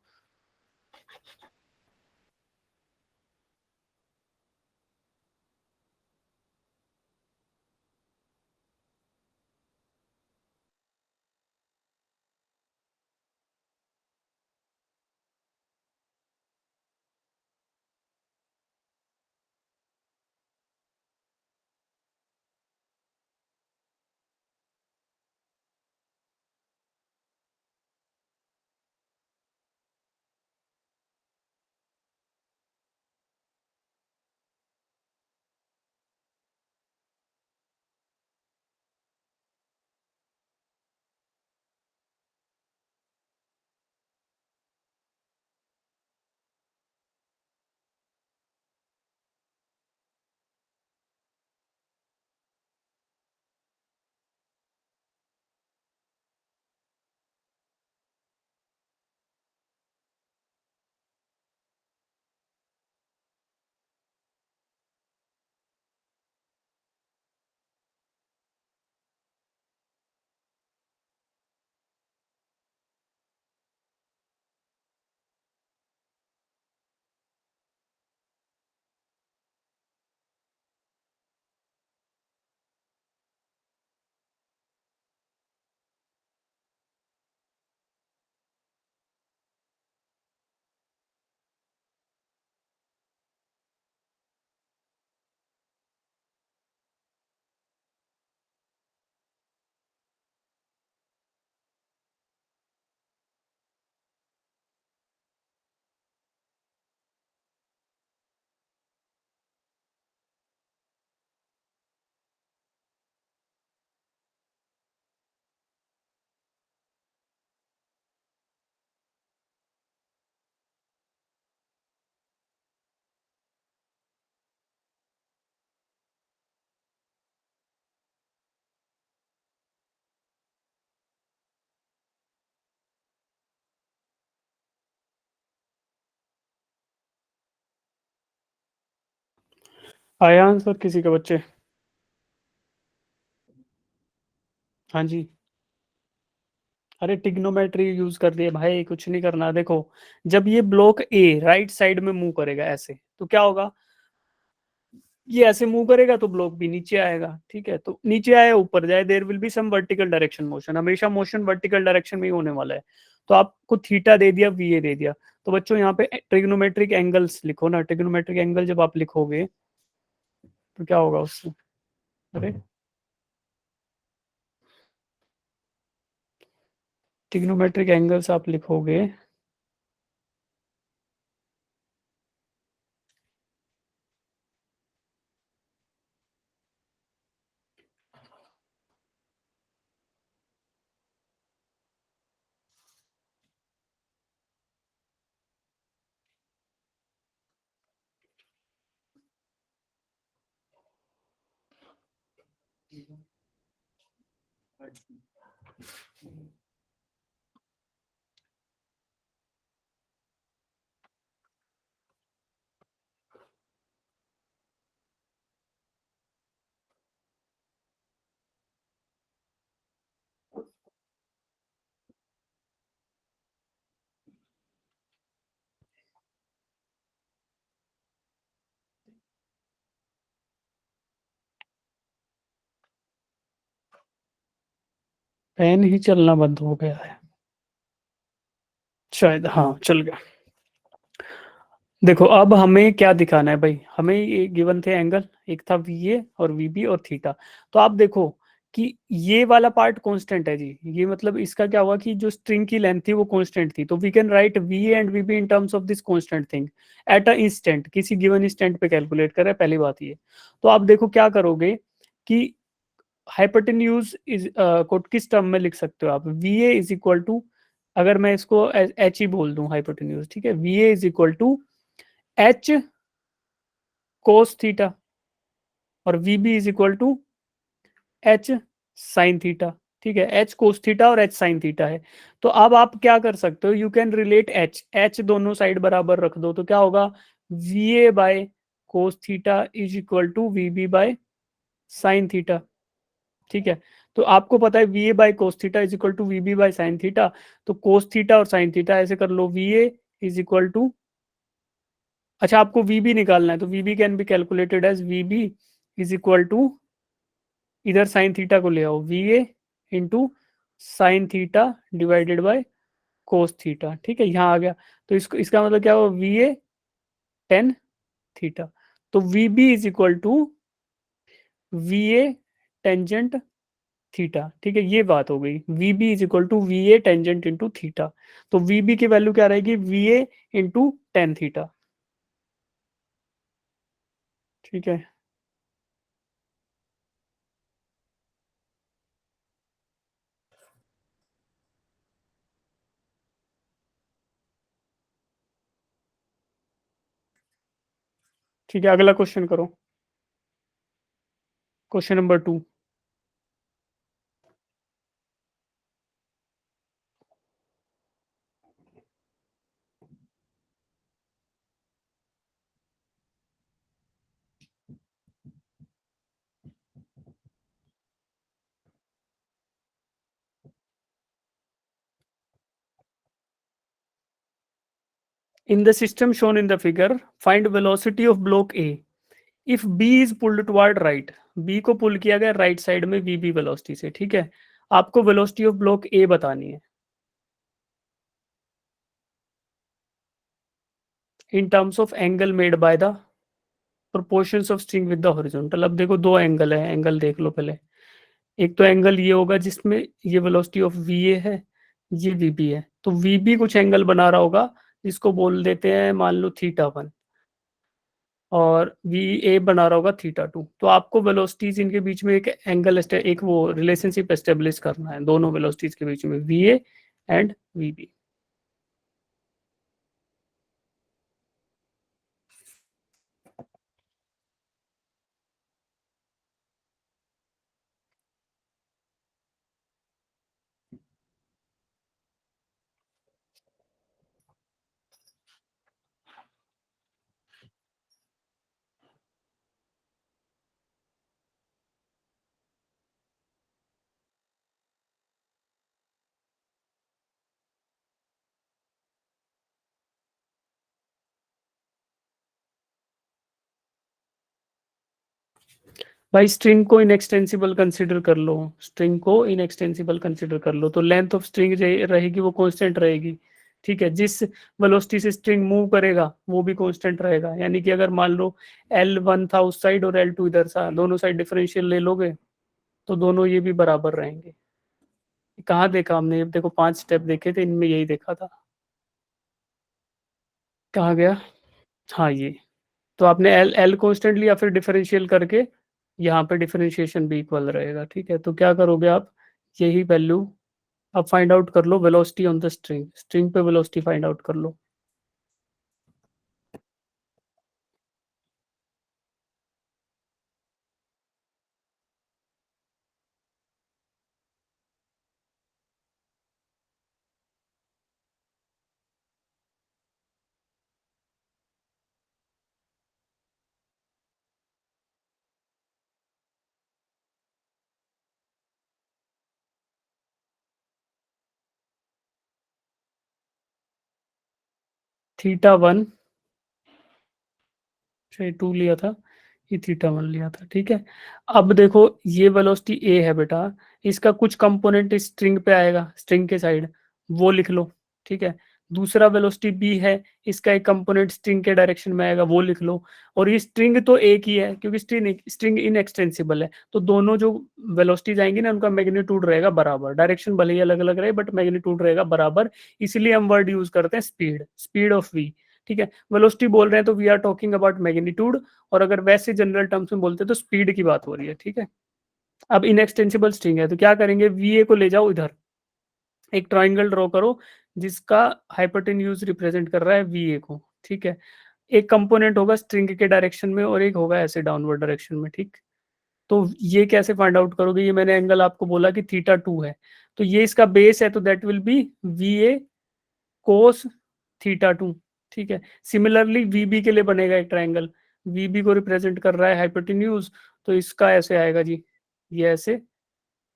आया आंसर किसी के बच्चे? हाँ जी। अरे टिग्नोमेट्री यूज कर दिए भाई, कुछ नहीं करना। देखो, जब ये ब्लॉक ए राइट साइड में मूव करेगा ऐसे, तो क्या होगा? ये ऐसे मूव करेगा तो ब्लॉक भी नीचे आएगा, ठीक है? तो नीचे आया ऊपर जाए, there will be some vertical direction motion, हमेशा मोशन वर्टिकल डायरेक्शन में ही होने वाला है। तो आपको थीटा दे दिया, वी ए दे दिया। तो बच्चों यहाँ पे ट्रिग्नोमेट्रिक एंगल्स लिखो ना, ट्रिग्नोमेट्रिक एंगल जब आप लिखोगे तो क्या होगा उससे? अरे ट्रिग्नोमेट्रिक एंगल्स आप लिखोगे, फैन ही चलना बंद हो गया है शायद, हाँ चल गया। देखो अब हमें क्या दिखाना है भाई, हमें ये गिवन थे एंगल, एक था वी ए और वी बी और थीटा। तो आप देखो कि ये वाला पार्ट कांस्टेंट है जी, ये मतलब इसका क्या हुआ कि जो स्ट्रिंग की लेंथ थी वो कांस्टेंट थी, तो we can write V A and V B in terms of this constant thing at a instant, किसी गिवन इंस्टेंट पे कैलकुलेट करें, पहली बात ये। तो आप देखो क्या करोगे कि हाइपोटेन्यूज इज को किस टर्म में लिख सकते हो आप? V A is equal to, अगर मैं इसको एच ही बोल दूं हाइपोटेन्यूज, ठीक है, V A is equal to H cos theta, और V B is equal to H sine theta. ठीक है, एच कोस थीटा और एच साइन थीटा है। तो अब आप क्या कर सकते हो, you can relate H, H दोनों साइड बराबर रख दो, तो क्या होगा? V A by cos theta is equal to V B by sine theta. ठीक है, तो आपको पता है V A by cos theta is equal to V B by sine theta. तो कोस थीटा और साइन थीटा ऐसे कर लो, V A is equal to, अच्छा आपको वी बी निकालना है, तो V B can be calculated as V B is equal to, इधर साइन थीटा को ले आओ, V A into sine theta divided by cos theta. ठीक है, यहाँ आ गया। तो इसको, इसका मतलब क्या हुआ? V A tan theta. तो V B is equal to V A tangent theta. ठीक है, ये बात हो गई, V B is equal to V A tangent into theta. तो वी बी की वैल्यू क्या रहेगी? V A into tan theta. ठीक है, ठीक है, अगला क्वेश्चन करो, question number two. In the system shown in the figure, find velocity of block A if B is pulled toward right. B को पुल किया गया राइट साइड में VB वेलोसिटी से। ठीक है, आपको वेलोसिटी ऑफ ब्लॉक A बतानी है इन terms of angle made by the proportions of string with the horizontal. अब देखो दो एंगल है, एंगल देख लो पहले। एक तो एंगल ये होगा जिसमें ये वेलोसिटी ऑफ VA है, ये VB है, तो VB कुछ एंगल बना रहा होगा जिसको बोल देते हैं मान लो थीटा 1, और वी ए बना रहा होगा थीटा 2। तो आपको वेलोसिटीज इनके बीच में एक एंगल, एक वो रिलेशनशिप एस्टेब्लिश करना है दोनों वेलोसिटीज के बीच में, V A and V B. भाई स्ट्रिंग को इनएक्सटेंसिबल कंसिडर कर लो, स्ट्रिंग को इनएक्सटेंसिबल कंसिडर कर लो, तो लेंथ ऑफ स्ट्रिंग रहेगी वो कांस्टेंट रहेगी। ठीक है, जिस वेलोसिटी से स्ट्रिंग मूव करेगा वो भी कांस्टेंट रहेगा। यानी कि अगर मान लो L1 था उस साइड और L2 इधर था, दोनों साइड डिफरेंशियल ले लोगे तो दोनों ये भी बराबर रहेंगे। कहाँ देखा हमने, ये देखो 5 स्टेप देखे थे, इनमें यही देखा था। कहाँ गया, हाँ ये। तो आपने एल एल कांस्टेंट लिया, फिर डिफरेंशियल करके यहाँ पे डिफरेंशिएशन भी इक्वल रहेगा। ठीक है, तो क्या करोगे आप, यही वैल्यू आप फाइंड आउट कर लो, velocity on the string, string पे वेलोसिटी फाइंड आउट कर लो। थीटा 1 से 2 लिया था, ये थीटा 1 लिया था। ठीक है, अब देखो ये वेलोसिटी ए है बेटा, इसका कुछ कंपोनेंट इस स्ट्रिंग पे आएगा, स्ट्रिंग के साइड, वो लिख लो। ठीक है, दूसरा वेलोसिटी बी है, इसका एक कंपोनेंट स्ट्रिंग के डायरेक्शन में आएगा, वो लिख लो। और ये स्ट्रिंग तो एक ही है क्योंकि स्ट्रिंग स्ट्रिंग इनएक्सटेंसिबल है, तो दोनों जो वेलोसिटीज आएंगी ना उनका मैग्नीट्यूड रहेगा बराबर, डायरेक्शन भले ही अलग अलग रहे बट मैग्नीट्यूड रहेगा बराबर। इसलिए हम वर्ड यूज करते हैं स्पीड, स्पीड ऑफ वी। ठीक है, वेलोसिटी बोल रहे हैं तो we are talking about magnitude, और अगर वैसे जनरल टर्म्स में बोलते हैं तो स्पीड की बात हो रही है। ठीक है, अब इनएक्सटेंसिबल स्ट्रिंग है तो क्या करेंगे, वी ए को ले जाओ इधर, एक ट्राइंगल ड्रॉ करो जिसका हाइपोटेन्यूज रिप्रेजेंट कर रहा है वी ए को। ठीक है, एक कंपोनेंट होगा स्ट्रिंग के डायरेक्शन में और एक होगा ऐसे डाउनवर्ड डायरेक्शन में। ठीक, तो ये कैसे फाइंड आउट करोगे, ये मैंने एंगल आपको बोला कि थीटा 2 है, तो ये इसका बेस है, तो that will B V A cos theta 2। ठीक है, सिमिलरली वीबी के लिए बनेगा एक ट्राइंगल, वीबी को रिप्रेजेंट कर रहा है हाइपोटेन्यूज, तो इसका ऐसे आएगा जी, ये ऐसे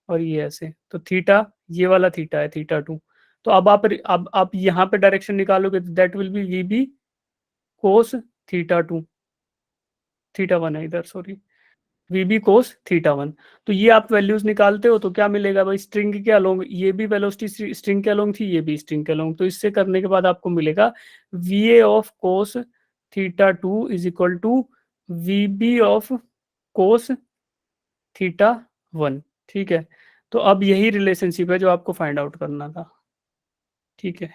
और ये ऐसे, तो थीटा, ये वाला थीटा है थीटा 2। तो अब आप यहाँ पे डायरेक्शन निकालोगे तो that will B VB cos theta 2, theta 1 है इधर, सॉरी, वीबी कोस थीटा 1। तो ये आप वैल्यूज निकालते हो तो क्या मिलेगा भाई, स्ट्रिंग के अलोंग ये भी वेलोसिटी स्ट्रिंग के अलोंग थी, ये भी स्ट्रिंग के अलोंग, तो इससे करने के बाद आपको मिलेगा V A of cos theta 2 is equal to V B of cos theta 1। ठीक है, तो अब यही रिलेशनशिप है जो आपको फाइंड आउट करना था। ठीक है,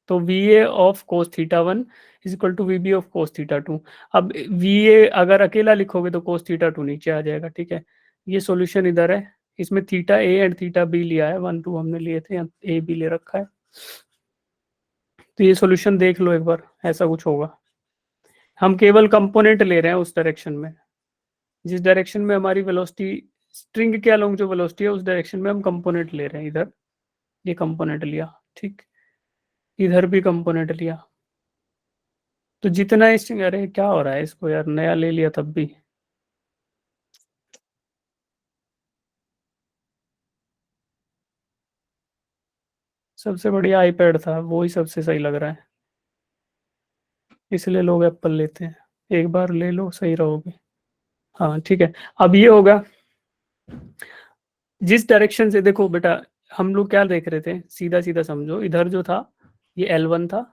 तो V A of cos theta 1 is equal to V B of cos theta 2। अब वी ए अगर अकेला लिखोगे तो कोस थीटा 2 नीचे आ जाएगा। ठीक है, ये सॉल्यूशन इधर है, इसमें theta A and theta B लिया है, 1 2 हमने लिए थे, ए बी ले रखा है। तो ये सॉल्यूशन देख लो एक बार, ऐसा कुछ होगा। हम केवल कंपोनेंट ले रहे हैं उस डायरेक्शन में, जिस डायरेक्शन में हमारी वेलोसिटी स्ट्रिंग के अलोंग जो वेलोसिटी है उस डायरेक्शन में हम कंपोनेंट ले रहे हैं। इधर ये कंपोनेंट लिया, ठीक, इधर भी कंपोनेंट लिया, तो जितना इस, अरे क्या हो रहा है इसको यार, नया ले लिया तब भी। सबसे बढ़िया आईपैड था, वो ही सबसे सही लग रहा है, इसलिए लोग एप्पल लेते हैं। एक बार ले लो सही रहोगे। हाँ ठीक है, अब ये होगा, जिस डायरेक्शन से देखो बेटा, हम लोग क्या देख रहे थे, सीधा सीधा समझो, इधर जो था ये L1 था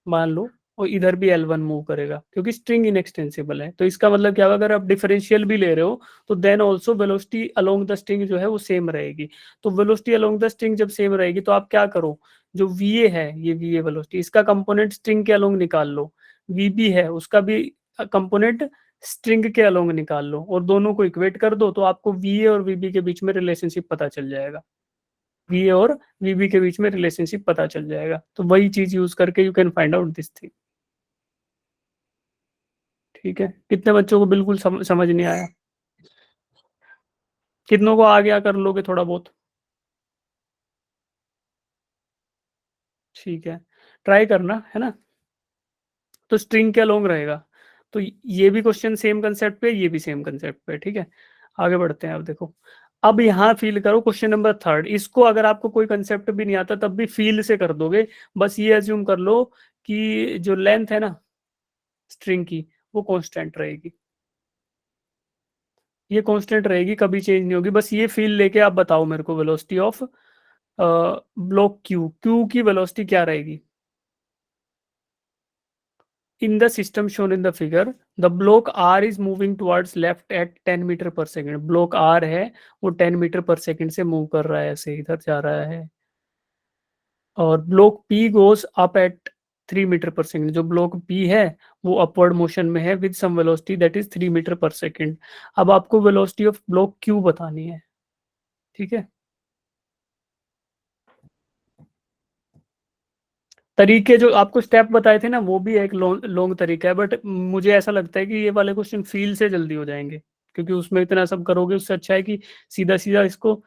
मान लो, और इधर भी L1 मूव करेगा क्योंकि स्ट्रिंग इनएक्सटेंसिबल है, तो इसका मतलब क्या होगा, अगर आप डिफरेंशियल भी ले रहे हो तो then also velocity along the string जो है वो सेम रहेगी। तो वेलोसिटी अलोंग द स्ट्रिंग जब सेम रहेगी तो आप क्या करो, जो वी ए है, ये वी ए वेलोसिटी, इसका कंपोनेंट स्ट्रिंग के अलोंग निकाल लो, वी बी है उसका भी कंपोनेंट स्ट्रिंग के अलोंग निकाल लो, और दोनों को इक्वेट कर दो तो आपको वी ए और वीबी के बीच में रिलेशनशिप पता चल जाएगा, वी ए और वीबी के बीच में रिलेशनशिप पता चल जाएगा। तो वही चीज यूज करके you can find out this thing. ठीक है, कितने बच्चों को बिल्कुल समझ नहीं आया, कितनों को आ गया, कर लोगे थोड़ा बहुत। ठीक है, ट्राई करना है ना। तो स्ट्रिंग क्या लॉन्ग रहेगा, तो ये भी क्वेश्चन सेम कंसेप्ट पे, ये भी सेम कंसेप्ट पे। ठीक है, आगे बढ़ते हैं। अब देखो, अब यहाँ फील करो क्वेश्चन नंबर 3, इसको अगर आपको कोई कंसेप्ट भी नहीं आता तब भी फील से कर दोगे। बस ये अज्यूम कर लो कि जो लेंथ है ना स्ट्रिंग की वो कांस्टेंट रहेगी। ये कांस्टेंट रहेगी, कभी चेंज नहीं होगी। बस ये फील लेके आप बताओ मेरे को, velocity of block Q, Q की वेलोसिटी क्या रहेगी। In the system shown in the figure, the block R is moving towards left at 10 metre per second. Block R है वो 10 मीटर पर सेकेंड से मूव कर रहा है, ऐसे इधर जा रहा है। और block P goes up at 3 metre per second. जो ब्लॉक पी है वो अपवर्ड मोशन में है with some velocity that is 3 metre per second. अब आपको वेलोसिटी ऑफ ब्लॉक क्यू बतानी है, ठीक है। तरीके जो आपको स्टेप बताए थे ना, वो भी एक लॉन्ग लॉन्ग तरीका है, बट मुझे ऐसा लगता है कि ये वाले क्वेश्चन फील से जल्दी हो जाएंगे, क्योंकि उसमें इतना सब करोगे। उससे अच्छा है कि सीधा सीधा इसको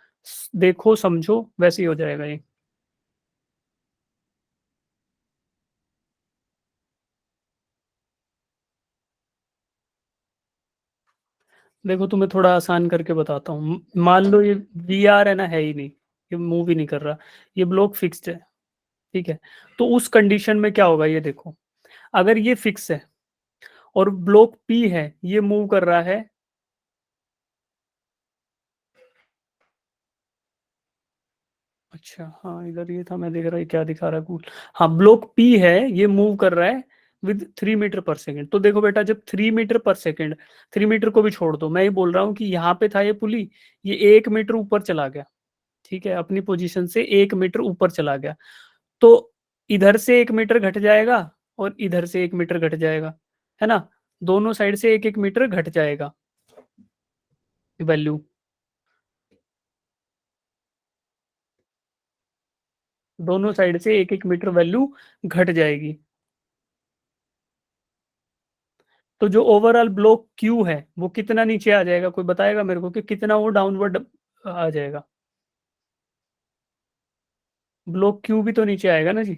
देखो समझो, वैसे ही हो जाएगा ये। देखो तुम्हें थोड़ा आसान करके बताता हूँ। मान लो ये वी आर है ना, है ही नहीं, ये मूव ही नहीं कर रहा, ये ब्लॉक फिक्स्ड है, ठीक है। तो उस कंडीशन में क्या होगा ये देखो, अगर ये फिक्स है और ब्लॉक पी है ये मूव कर रहा है। अच्छा हाँ, इधर ये था, मैं देख रहा है क्या दिखा रहा है गूगल। हाँ, ब्लॉक पी है, ये मूव कर रहा है विद 3 मीटर पर सेकेंड। तो देखो बेटा, जब 3 मीटर पर सेकेंड, 3 मीटर को भी छोड़ दो, मैं ये बोल रहा हूँ कि यहाँ पे था ये पुली, ये 1 मीटर ऊपर चला गया, ठीक है, अपनी पोजीशन से 1 मीटर ऊपर चला गया। तो इधर से 1 मीटर घट जाएगा और इधर से 1 मीटर घट जाएगा, है ना। दोनों साइड से 1 1 मीटर घट जाएगा वैल्यू। दोनों साइड से 1 1 मीटर वैल्यू घट जाएगी। तो जो ओवरऑल ब्लॉक क्यू है वो कितना नीचे आ जाएगा, कोई बताएगा मेरे को कि कितना वो डाउनवर्ड आ जाएगा। ब्लॉक क्यू भी तो नीचे आएगा ना जी,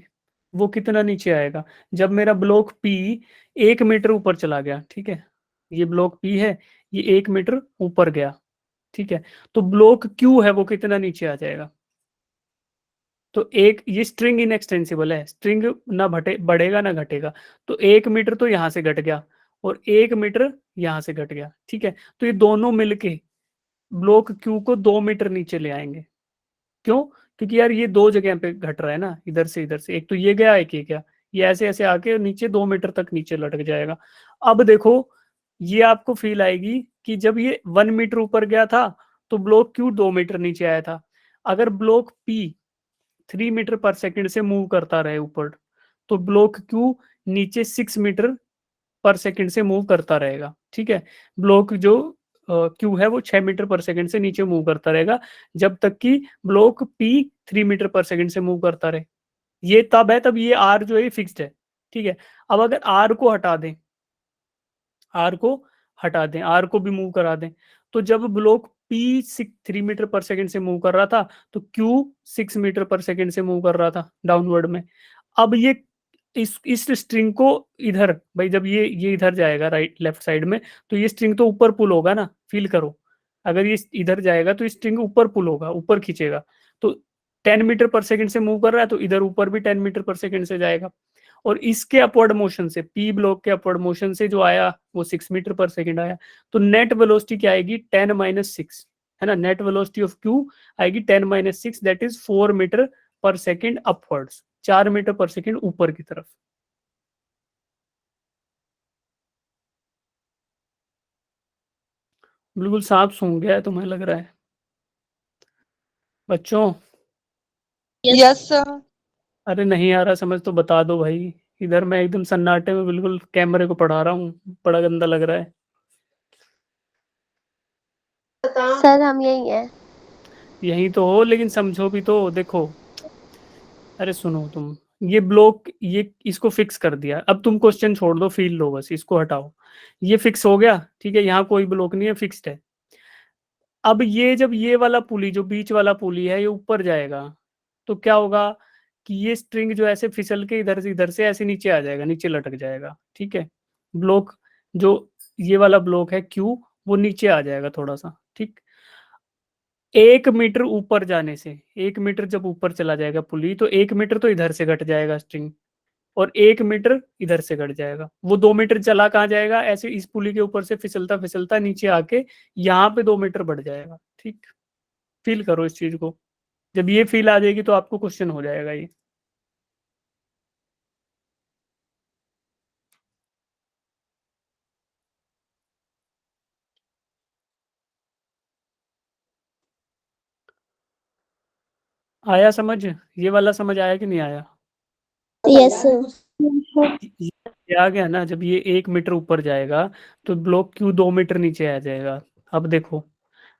वो कितना नीचे आएगा। जब मेरा ब्लॉक पी 1 मीटर ऊपर चला गया, ठीक है, ये ब्लॉक पी है, ये 1 मीटर ऊपर गया, ठीक है, तो ब्लॉक क्यू है वो कितना नीचे आ जाएगा। तो एक ये स्ट्रिंग इनएक्सटेंसिबल है, स्ट्रिंग ना भटे बढ़ेगा ना घटेगा। तो 1 मीटर तो यहाँ से घट गया और 1 मीटर यहाँ से घट गया, ठीक है। तो ये दोनों मिलके ब्लॉक क्यू को 2 मीटर नीचे ले आएंगे। क्यों? क्योंकि यार ये दो जगह पे घट रहा है ना, इधर से इधर से, एक तो ये गया एक ये गया, ये ऐसे ऐसे आके नीचे 2 मीटर तक नीचे लटक जाएगा। अब देखो, ये आपको फील आएगी कि जब ये 1 मीटर ऊपर गया था तो ब्लॉक क्यू 2 मीटर नीचे आया था। अगर block P 3 metre per second से मूव करता रहे ऊपर, तो ब्लॉक क्यू नीचे 6 मीटर पर सेकेंड से मूव करता रहेगा, ठीक है। ब्लॉक जो क्यू है वो 6 मीटर पर सेकेंड से नीचे मूव करता रहेगा, जब तक कि block P 3 metre per second से मूव करता रहे। ये तब है, तब ये आर जो है फिक्स्ड है, ठीक है। अब अगर आर को हटा दें, आर को हटा दें, आर को भी मूव करा दें, तो जब block P 3 metre per second से मूव कर रहा था, तो क्यू 6 मीटर पर सेकेंड से मूव कर रहा था डाउनवर्ड में। अब ये इस स्ट्रिंग को इधर, भाई जब ये इधर जाएगा राइट लेफ्ट साइड में, तो ये स्ट्रिंग तो ऊपर पुल होगा ना, फील करो। अगर ये इधर जाएगा तो स्ट्रिंग ऊपर पुल होगा, ऊपर खींचेगा। तो 10 मीटर पर सेकेंड से मूव कर रहा है तो इधर ऊपर भी 10 मीटर पर सेकेंड से जाएगा। और इसके अपवर्ड मोशन से, पी ब्लॉक के अपवर्ड मोशन से जो आया वो 6 मीटर पर सेकेंड आया। तो नेट वेलोसिटी क्या आएगी, 10 - 6, है ना। नेट वेलोसिटी ऑफ क्यू आएगी 10 - 6, that is 4 metre per second upwards, 4 metre per second ऊपर की तरफ। बिल्कुल सांप सूंघ गया है तुम्हें लग रहा है बच्चों। Yes sir. अरे नहीं आ रहा समझ तो बता दो भाई। इधर मैं एकदम सन्नाटे में बिल्कुल कैमरे को पढ़ा रहा हूँ, बड़ा गंदा लग रहा है। सर हम यही है। यही तो हो, लेकिन समझो भी तो, देखो। अरे सुनो तुम, ये ब्लॉक, ये इसको फिक्स कर दिया, अब तुम क्वेश्चन छोड़ दो, फील लो, बस इसको हटाओ। ये फिक्स हो गया, ठीक है, यहाँ कोई ब्लॉक नहीं है, फिक्स्ड है। अब ये जब ये वाला पुली, जो बीच वाला पुली है, ये ऊपर जाएगा, तो क्या होगा कि ये स्ट्रिंग जो ऐसे फिसल के इधर से ऐसे नीचे आ जाएगा, नीचे लटक जाएगा, ठीक है। ब्लॉक जो ये वाला ब्लॉक है क्यू, वो नीचे आ जाएगा थोड़ा सा, ठीक। 1 मीटर ऊपर जाने से, 1 मीटर जब ऊपर चला जाएगा पुली, तो 1 मीटर तो इधर से घट जाएगा स्ट्रिंग, और 1 मीटर इधर से कट जाएगा। वो 2 मीटर चला कहाँ जाएगा, ऐसे इस पुली के ऊपर से फिसलता फिसलता नीचे आके यहाँ पे 2 मीटर बढ़ जाएगा। ठीक, फील करो इस चीज को। जब ये फील आ जाएगी तो आपको क्वेश्चन हो जाएगा ये। आया समझ, ये वाला समझ आया कि नहीं आया? यस ये आ गया ना, जब ये 1 मीटर ऊपर जाएगा तो ब्लॉक क्यू 2 मीटर नीचे आ जाएगा। अब देखो,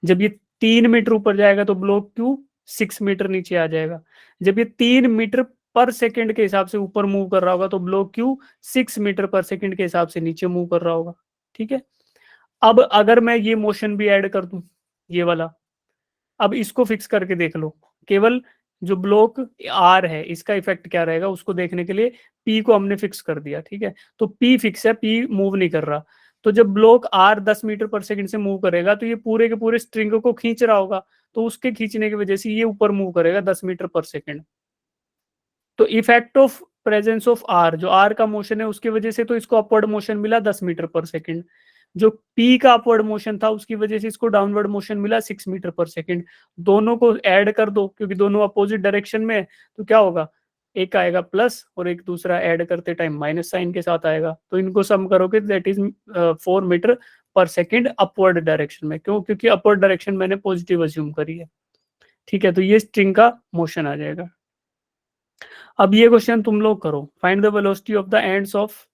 जब ये 3 मीटर ऊपर जाएगा तो ब्लॉक क्यू 6 मीटर नीचे आ जाएगा। जब ये 3 मीटर पर सेकंड के हिसाब से ऊपर मूव कर रहा होगा तो block Q 6 metre per second के हिसाब से नीचे मूव कर रहा होगा। ठीक है, अब अगर मैं ये मोशन भी ऐड कर दूं, ये वाला, अब इसको फिक्स करके देख लो। केवल जो ब्लॉक आर है इसका इफेक्ट क्या रहेगा उसको देखने के लिए पी को हमने फिक्स कर दिया। ठीक है, तो पी फिक्स है, पी मूव नहीं कर रहा। तो जब block are 10 metre per second से मूव करेगा तो ये पूरे के पूरे स्ट्रिंग को खींच रहा होगा, तो उसके खींचने की वजह से ये ऊपर मूव करेगा 10 मीटर पर सेकंड। तो effect of presence of R, जो आर का मोशन है उसकी वजह से तो इसको अपवर्ड मोशन मिला 10 मीटर पर सेकंड। जो पी का अपवर्ड मोशन था उसकी वजह से इसको डाउनवर्ड मोशन मिला 6 मीटर पर सेकंड। दोनों को ऐड कर दो क्योंकि दोनों अपोजिट डायरेक्शन में है, तो क्या होगा, एक आएगा प्लस और एक दूसरा ऐड करते टाइम माइनस साइन के साथ आएगा। तो इनको सम करोगे that is 4 metre per second upward direction में। क्यों, क्योंकि अपवर्ड डायरेक्शन मैंने पॉजिटिव अज्यूम करी है। ठीक है, तो ये स्ट्रिंग का मोशन आ जाएगा। अब ये क्वेश्चन तुम लोग करो, find the velocity of the ends of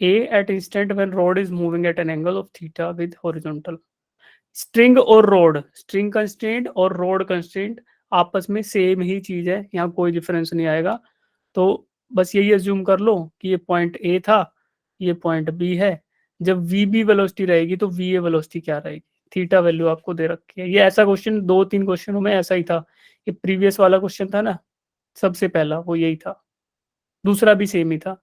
a at instant when rod is moving at an angle of theta with horizontal. String और रॉड, स्ट्रिंग कंस्ट्रेंट और रॉड कंस्ट्रेंट आपस में सेम ही चीज है, यहाँ कोई डिफरेंस नहीं आएगा। तो बस यही अज्यूम कर लो कि ये पॉइंट ए था, ये पॉइंट बी है। जब वी बी वेलोसिटी रहेगी तो वी ए वेलोसिटी क्या रहेगी, थीटा वैल्यू आपको दे रखी है। ये ऐसा क्वेश्चन 2-3 क्वेश्चनों में ऐसा ही था। ये प्रीवियस वाला क्वेश्चन था ना, सबसे पहला वो यही था, दूसरा भी सेम ही था।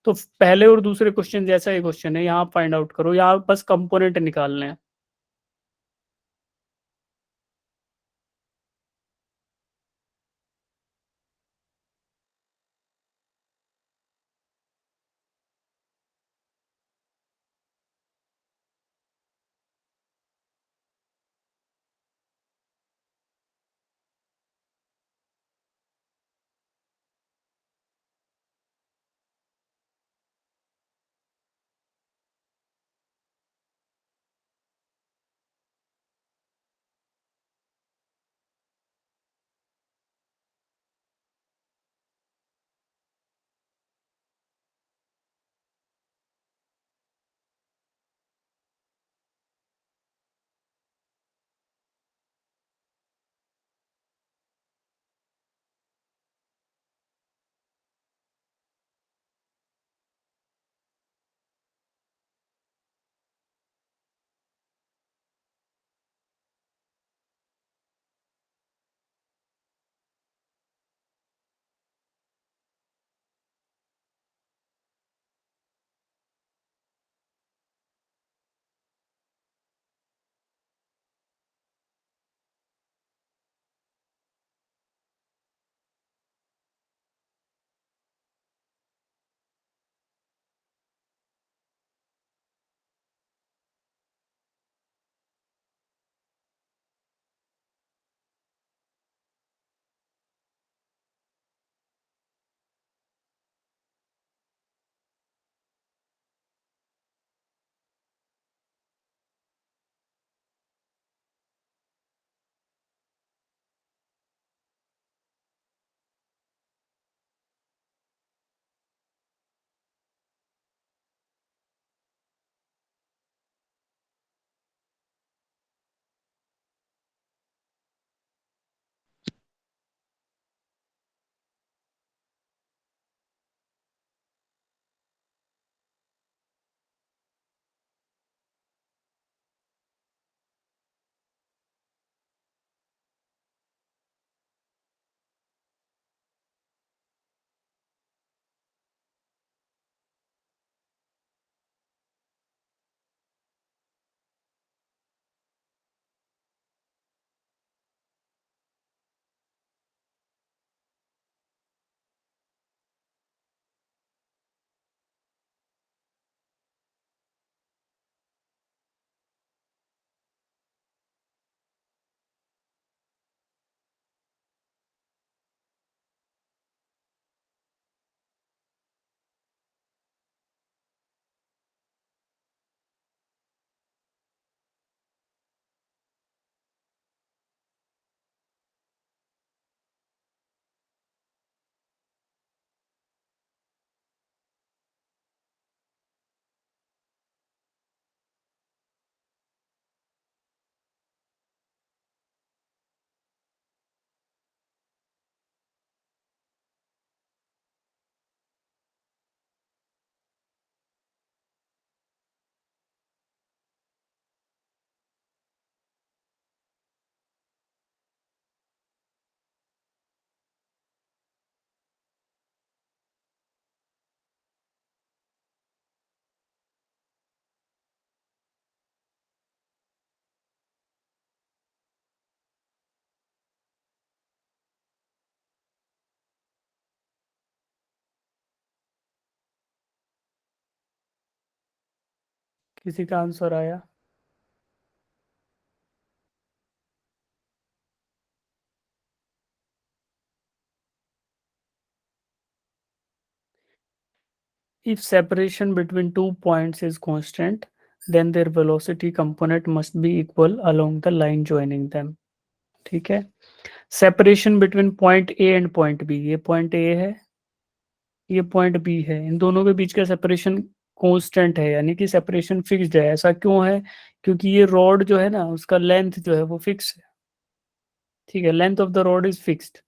तो पहले और दूसरे क्वेश्चन जैसा ही क्वेश्चन है, यहाँ फाइंड आउट करो, यहाँ बस कंपोनेंट निकालने हैं। किसी का आंसर आया? If separation between 2 points is constant, then their velocity component must be equal along the line joining them. ठीक है, separation between point A and point B, ये पॉइंट ए है, ये पॉइंट बी है, इन दोनों के बीच का सेपरेशन कांस्टेंट है, यानी कि सेपरेशन फिक्स्ड है। ऐसा क्यों है? क्योंकि ये रॉड जो है ना, उसका लेंथ जो है वो फिक्स है। ठीक है, length of the rod is fixed,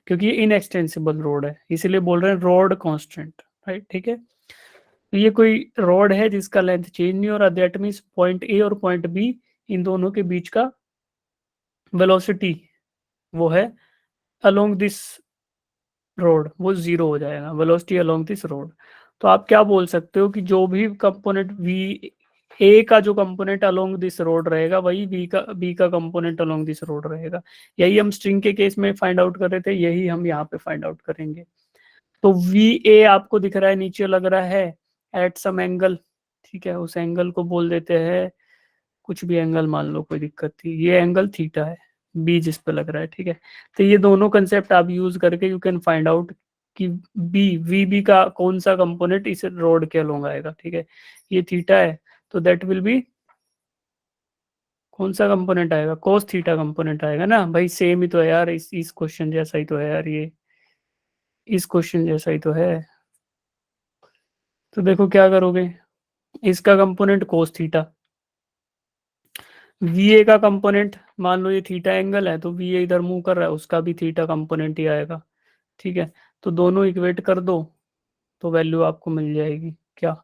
क्योंकि ये इनएक्सटेंसिबल रॉड है, इसीलिए बोल रहे हैं रॉड कांस्टेंट, राइट? ठीक है, तो ये कोई रॉड है जिसका लेंथ चेंज नहीं हो रहा, दैट मीन्स पॉइंट ए और पॉइंट बी, इन दोनों के बीच का वेलोसिटी वो है अलोंग दिस रोड, वो जीरो हो जाएगा, वेलोसिटी अलोंग दिस रोड। तो आप क्या बोल सकते हो कि जो भी कंपोनेंट वी, ए का जो कंपोनेंट अलोंग दिस रोड रहेगा वही बी का कंपोनेंट अलोंग दिस रोड रहेगा। यही हम स्ट्रिंग के केस में फाइंड आउट कर रहे थे, यही हम यहाँ पे फाइंड आउट करेंगे। तो वी ए आपको दिख रहा है नीचे लग रहा है एट सम एंगल, ठीक है, उस एंगल को बोल देते हैं, कुछ भी एंगल मान लो, कोई दिक्कत थी, ये एंगल थीटा है, बी जिस पे लग रहा है, ठीक है। तो ये दोनों कंसेप्ट आप यूज करके यू कैन फाइंड आउट कि वी बी का कौन सा कंपोनेंट इस रोड के अलोंग आएगा, ठीक है। ये थीटा है, तो दैट विल बी, कौन सा कंपोनेंट आएगा? कोस थीटा कंपोनेंट आएगा ना भाई, सेम ही तो है यार, इस क्वेश्चन जैसा ही तो है यार, ये इस क्वेश्चन जैसा ही तो है। तो देखो क्या करोगे, इसका component cos theta, V A का कंपोनेंट, मान लो ये थीटा एंगल है, तो वी ए इधर मूव कर रहा है, उसका भी थीटा कंपोनेंट ही आएगा, ठीक है। तो दोनों इक्वेट कर दो, तो वैल्यू आपको मिल जाएगी क्या?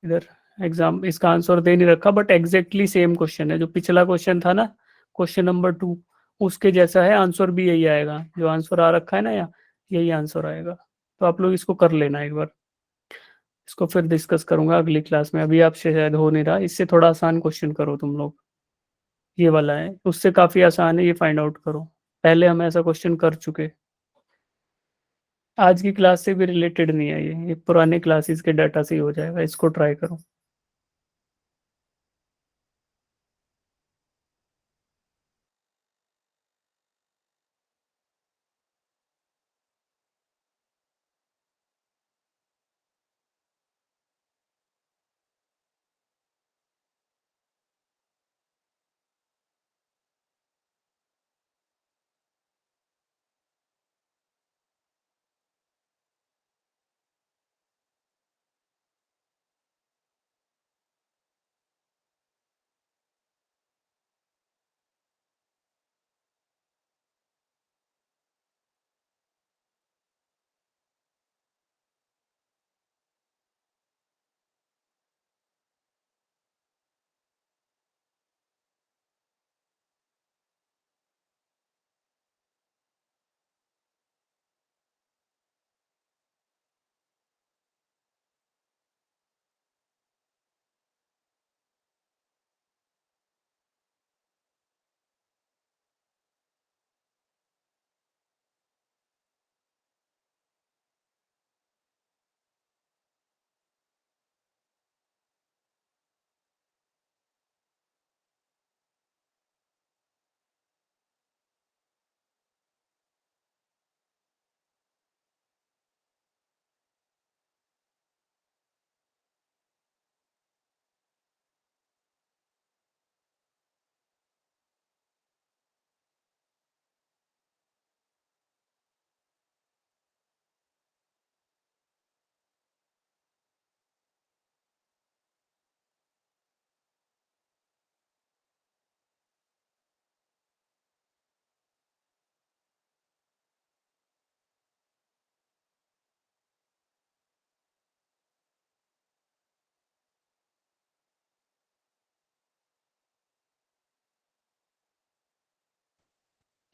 इधर एग्जाम इसका आंसर दे नहीं रखा, बट एग्जैक्टली सेम क्वेश्चन है, जो पिछला क्वेश्चन था ना, क्वेश्चन नंबर 2, उसके जैसा है, आंसर भी यही आएगा, जो आंसर आ रखा है ना यहाँ, यही आंसर आएगा। तो आप लोग इसको कर लेना एक बार, इसको फिर डिस्कस करूंगा अगली क्लास में, अभी आपसे शायद हो नहीं रहा, इससे थोड़ा आसान क्वेश्चन करो तुम लोग, ये वाला है, उससे काफी आसान है, ये फाइंड आउट करो, पहले हम ऐसा क्वेश्चन कर चुके, आज की क्लास से भी रिलेटेड नहीं है ये पुराने क्लासेस के डाटा से ही हो जाएगा, इसको ट्राई करो।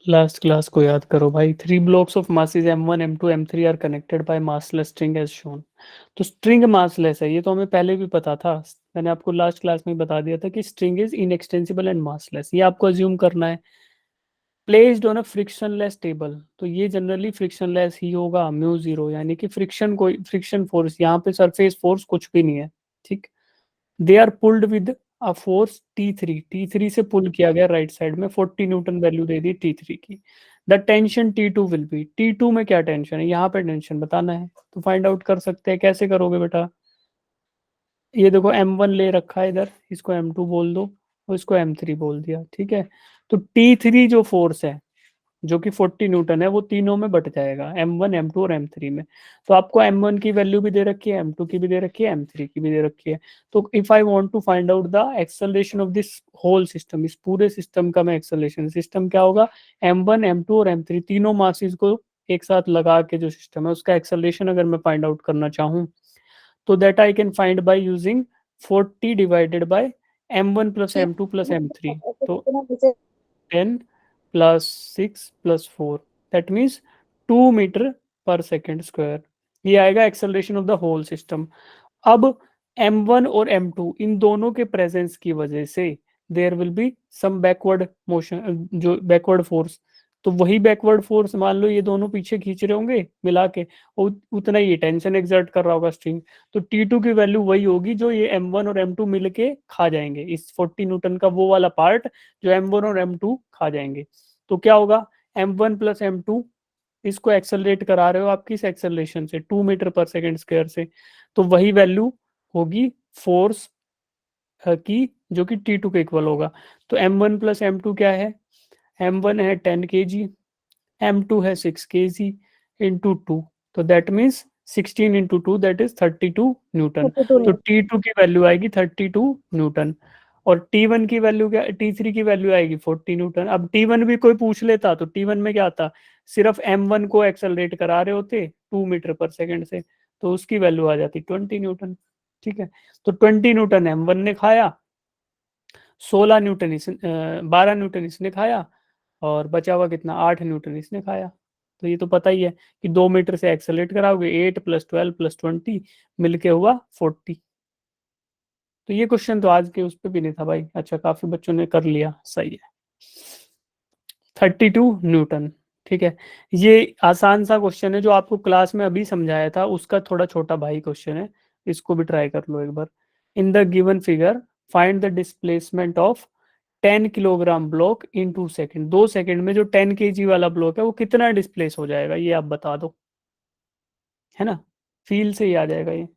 लास्ट क्लास को याद करो भाई, 3 blocks of masses m1 m2 m3 are connected by massless string as shown। तो स्ट्रिंग मासलेस है, ये तो हमें पहले भी पता था, मैंने आपको लास्ट क्लास में बता दिया था कि string is inextensible and massless, ये आपको अज्यूम करना है। Placed on a frictionless table, तो ये जनरली फ्रिक्शनलेस ही होगा, μ0, यानी कि फ्रिक्शन, कोई फ्रिक्शन फोर्स यहाँ पे, सरफेस फोर्स कुछ भी नहीं है, ठीक। They are pulled with a force T3 से पुल किया गया राइट साइड में, 40 न्यूटन वैल्यू दे दी T3 की। The tension T2 will be, T2 में क्या टेंशन है, यहाँ पे टेंशन बताना है, तो फाइंड आउट कर सकते हैं। कैसे करोगे बेटा, ये देखो M1 ले रखा है इधर, इसको M2 बोल दो और इसको M3 बोल दिया, ठीक है। तो T3 जो फोर्स है जो कि 40 न्यूटन है, वो तीनों में बट जाएगा, M1 M2 और M3 में। तो आपको M1 की वैल्यू भी दे रखी है, M2 की भी दे रखी है, M3 की भी दे रखी है। तो if I want to find out the acceleration of this whole system, इस पूरे सिस्टम का मैं एक्सेलरेशन, सिस्टम क्या होगा, M1 M2 और M3 तीनों मासेस को एक साथ लगा के जो सिस्टम है उसका एक्सेलरेशन अगर मैं फाइंड आउट करना चाहूँ, तो that I can find by using 40 divided by M1 plus M2 plus M3, तो 10 plus 6 plus 4, that means 2 metre per second square, ये आएगा acceleration of the whole system. अब M1 और M2 इन दोनों के प्रेजेंस की वजह से there will be some backward motion, जो बैकवर्ड फोर्स, तो वही बैकवर्ड फोर्स मान लो ये दोनों पीछे खींच रहे होंगे मिला के, और उतना ही टेंशन एक्सर्ट कर रहा होगा स्ट्रिंग, तो T2 की वैल्यू वही होगी जो ये M1 और M2 मिलके खा जाएंगे, इस 40 न्यूटन का वो वाला पार्ट जो M1 और M2 खा जाएंगे। तो क्या होगा, M1 प्लस M2, इसको एक्सेलरेट करा रहे हो आप किस एक्सेलरेशन से, 2 मीटर पर सेकेंड स्क्वायर से, तो वही वैल्यू होगी फोर्स की जो कि T2 के इक्वल होगा। तो M1 प्लस M2 क्या है, M1 है 10 kg, M2 है 6 kg इंटू 2, तो that means 16 into 2 that is 32 Newton. तो T2 की वैल्यू आएगी 32 न्यूटन, और T1 की वैल्यू क्या, T3 की वैल्यू आएगी 40 न्यूटन। अब T1 भी कोई पूछ लेता तो T1 में क्या आता, सिर्फ M1 को एक्सेलरेट करा रहे होते 2 मीटर पर सेकेंड से, तो उसकी वैल्यू आ जाती 20 न्यूटन, ठीक है। तो 20 न्यूटन M1 ने खाया, 16 न्यूटन 12 न्यूटन इसने खाया, और बचा हुआ कितना, 8 न्यूटन इसने खाया। तो ये तो पता ही है कि 2 मीटर से एक्सेलरेट कराओगे, 8 प्लस 12 प्लस 20 मिलके हुआ 40। तो ये क्वेश्चन तो आज के उस पर भी नहीं था भाई, अच्छा काफी बच्चों ने कर लिया, सही है। 32 न्यूटन, ठीक है। ये आसान सा क्वेश्चन है जो आपको क्लास में अभी समझाया था, उसका थोड़ा छोटा भाई क्वेश्चन है, इसको भी ट्राई कर लो एक बार। In the given figure find the displacement of 10 kilogram block in 2 second, 2 second में जो 10 kg वाला ब्लॉक है वो कितना डिस्प्लेस हो जाएगा, ये आप बता दो, है ना, फील से ही आ जाएगा ये।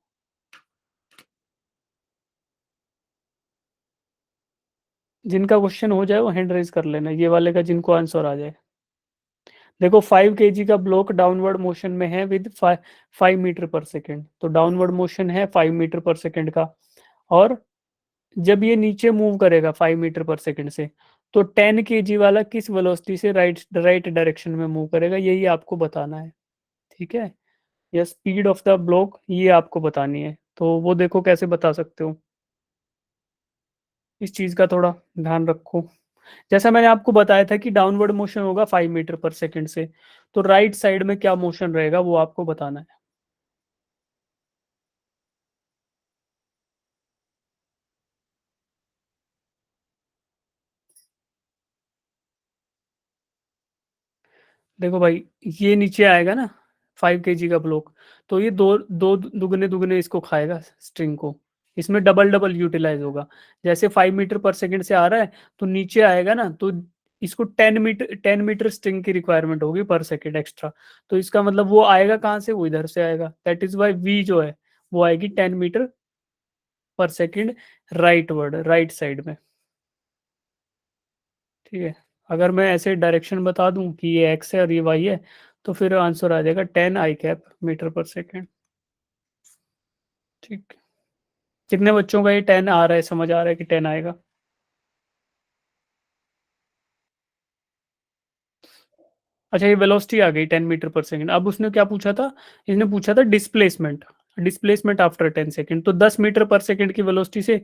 जिनका क्वेश्चन हो जाए वो हैंड रेज कर लेना, ये वाले का जिनको आंसर आ जाए। देखो 5 kg का ब्लॉक डाउनवर्ड मोशन में है विद 5 मीटर पर सेकेंड, तो डाउनवर्ड मोशन है 5 मीटर पर सेकेंड का, और जब ये नीचे मूव करेगा 5 मीटर पर सेकेंड से, तो 10 kg वाला किस वेलोसिटी से राइट डायरेक्शन में मूव करेगा, यही आपको बताना है, ठीक है। या स्पीड ऑफ द ब्लॉक ये आपको बतानी है, तो वो देखो कैसे बता सकते हो, इस चीज का थोड़ा ध्यान रखो। जैसा मैंने आपको बताया था कि डाउनवर्ड मोशन होगा 5 मीटर पर सेकेंड से, तो राइट साइड में क्या मोशन रहेगा वो आपको बताना है। देखो भाई, ये नीचे आएगा ना 5 kg का ब्लॉक, तो ये दो दो दुगने दुगने इसको खाएगा स्ट्रिंग को, इसमें डबल डबल यूटिलाइज होगा। जैसे 5 मीटर पर सेकेंड से आ रहा है तो नीचे आएगा ना, तो इसको 10 मीटर स्ट्रिंग की रिक्वायरमेंट होगी पर सेकेंड एक्स्ट्रा, तो इसका मतलब वो आएगा कहाँ से, वो इधर से आएगा, दैट इज वाई वी जो है वो आएगी 10 metre per second right word, right side में, ठीक है। अगर मैं ऐसे डायरेक्शन बता दूं कि ये एक्स है और ये वाई है, तो फिर आंसर आ जाएगा 10 आई कैप मीटर पर सेकेंड, ठीक। कितने बच्चों का ये 10 आ रहा है, समझ आ रहा है कि 10 आएगा। अच्छा, ये वेलोसिटी आ गई 10 मीटर पर सेकेंड। अब उसने क्या पूछा था, इसने पूछा था डिस्प्लेसमेंट, डिस्प्लेसमेंट आफ्टर 10 सेकेंड, तो 10 मीटर पर सेकेंड की वेलोसिटी से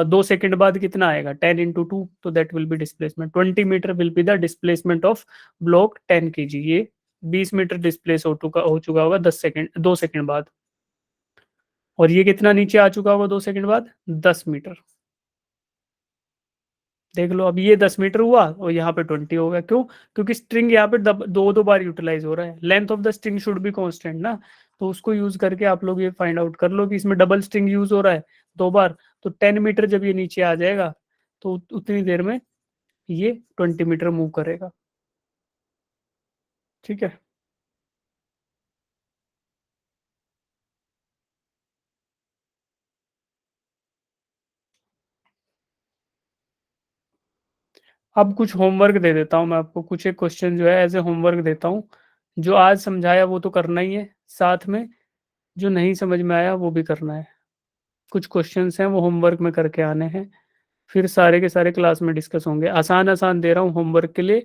2 सेकेंड बाद कितना आएगा, 10 इंटू 2, तो that will be displacement. 20 metre will be the displacement of block 10 kg, ये 20 मीटर डिस्प्लेस हो चुका होगा 10 सेकेंड, 2 सेकेंड बाद, और ये कितना नीचे आ चुका होगा 2 सेकेंड बाद, 10 मीटर, देख लो, अब ये 10 मीटर हुआ और यहाँ पे 20 हो गया। क्यों? क्योंकि स्ट्रिंग यहाँ पे दो दो बार यूटिलाइज हो रहा है। Length of the string should be constant ना, तो उसको यूज करके आप लोग ये फाइंड आउट कर लो कि इसमें डबल स्ट्रिंग यूज हो रहा है 2 बार, तो 10 मीटर जब ये नीचे आ जाएगा तो उतनी देर में ये 20 मीटर मूव करेगा। ठीक है। अब कुछ होमवर्क दे देता हूँ मैं आपको, कुछ एक क्वेश्चन जो है एज ए होमवर्क देता हूँ। जो आज समझाया वो तो करना ही है, साथ में जो नहीं समझ में आया वो भी करना है। कुछ क्वेश्चंस हैं वो होमवर्क में करके आने हैं, फिर सारे के सारे क्लास में डिस्कस होंगे। आसान आसान दे रहा हूँ होमवर्क के लिए।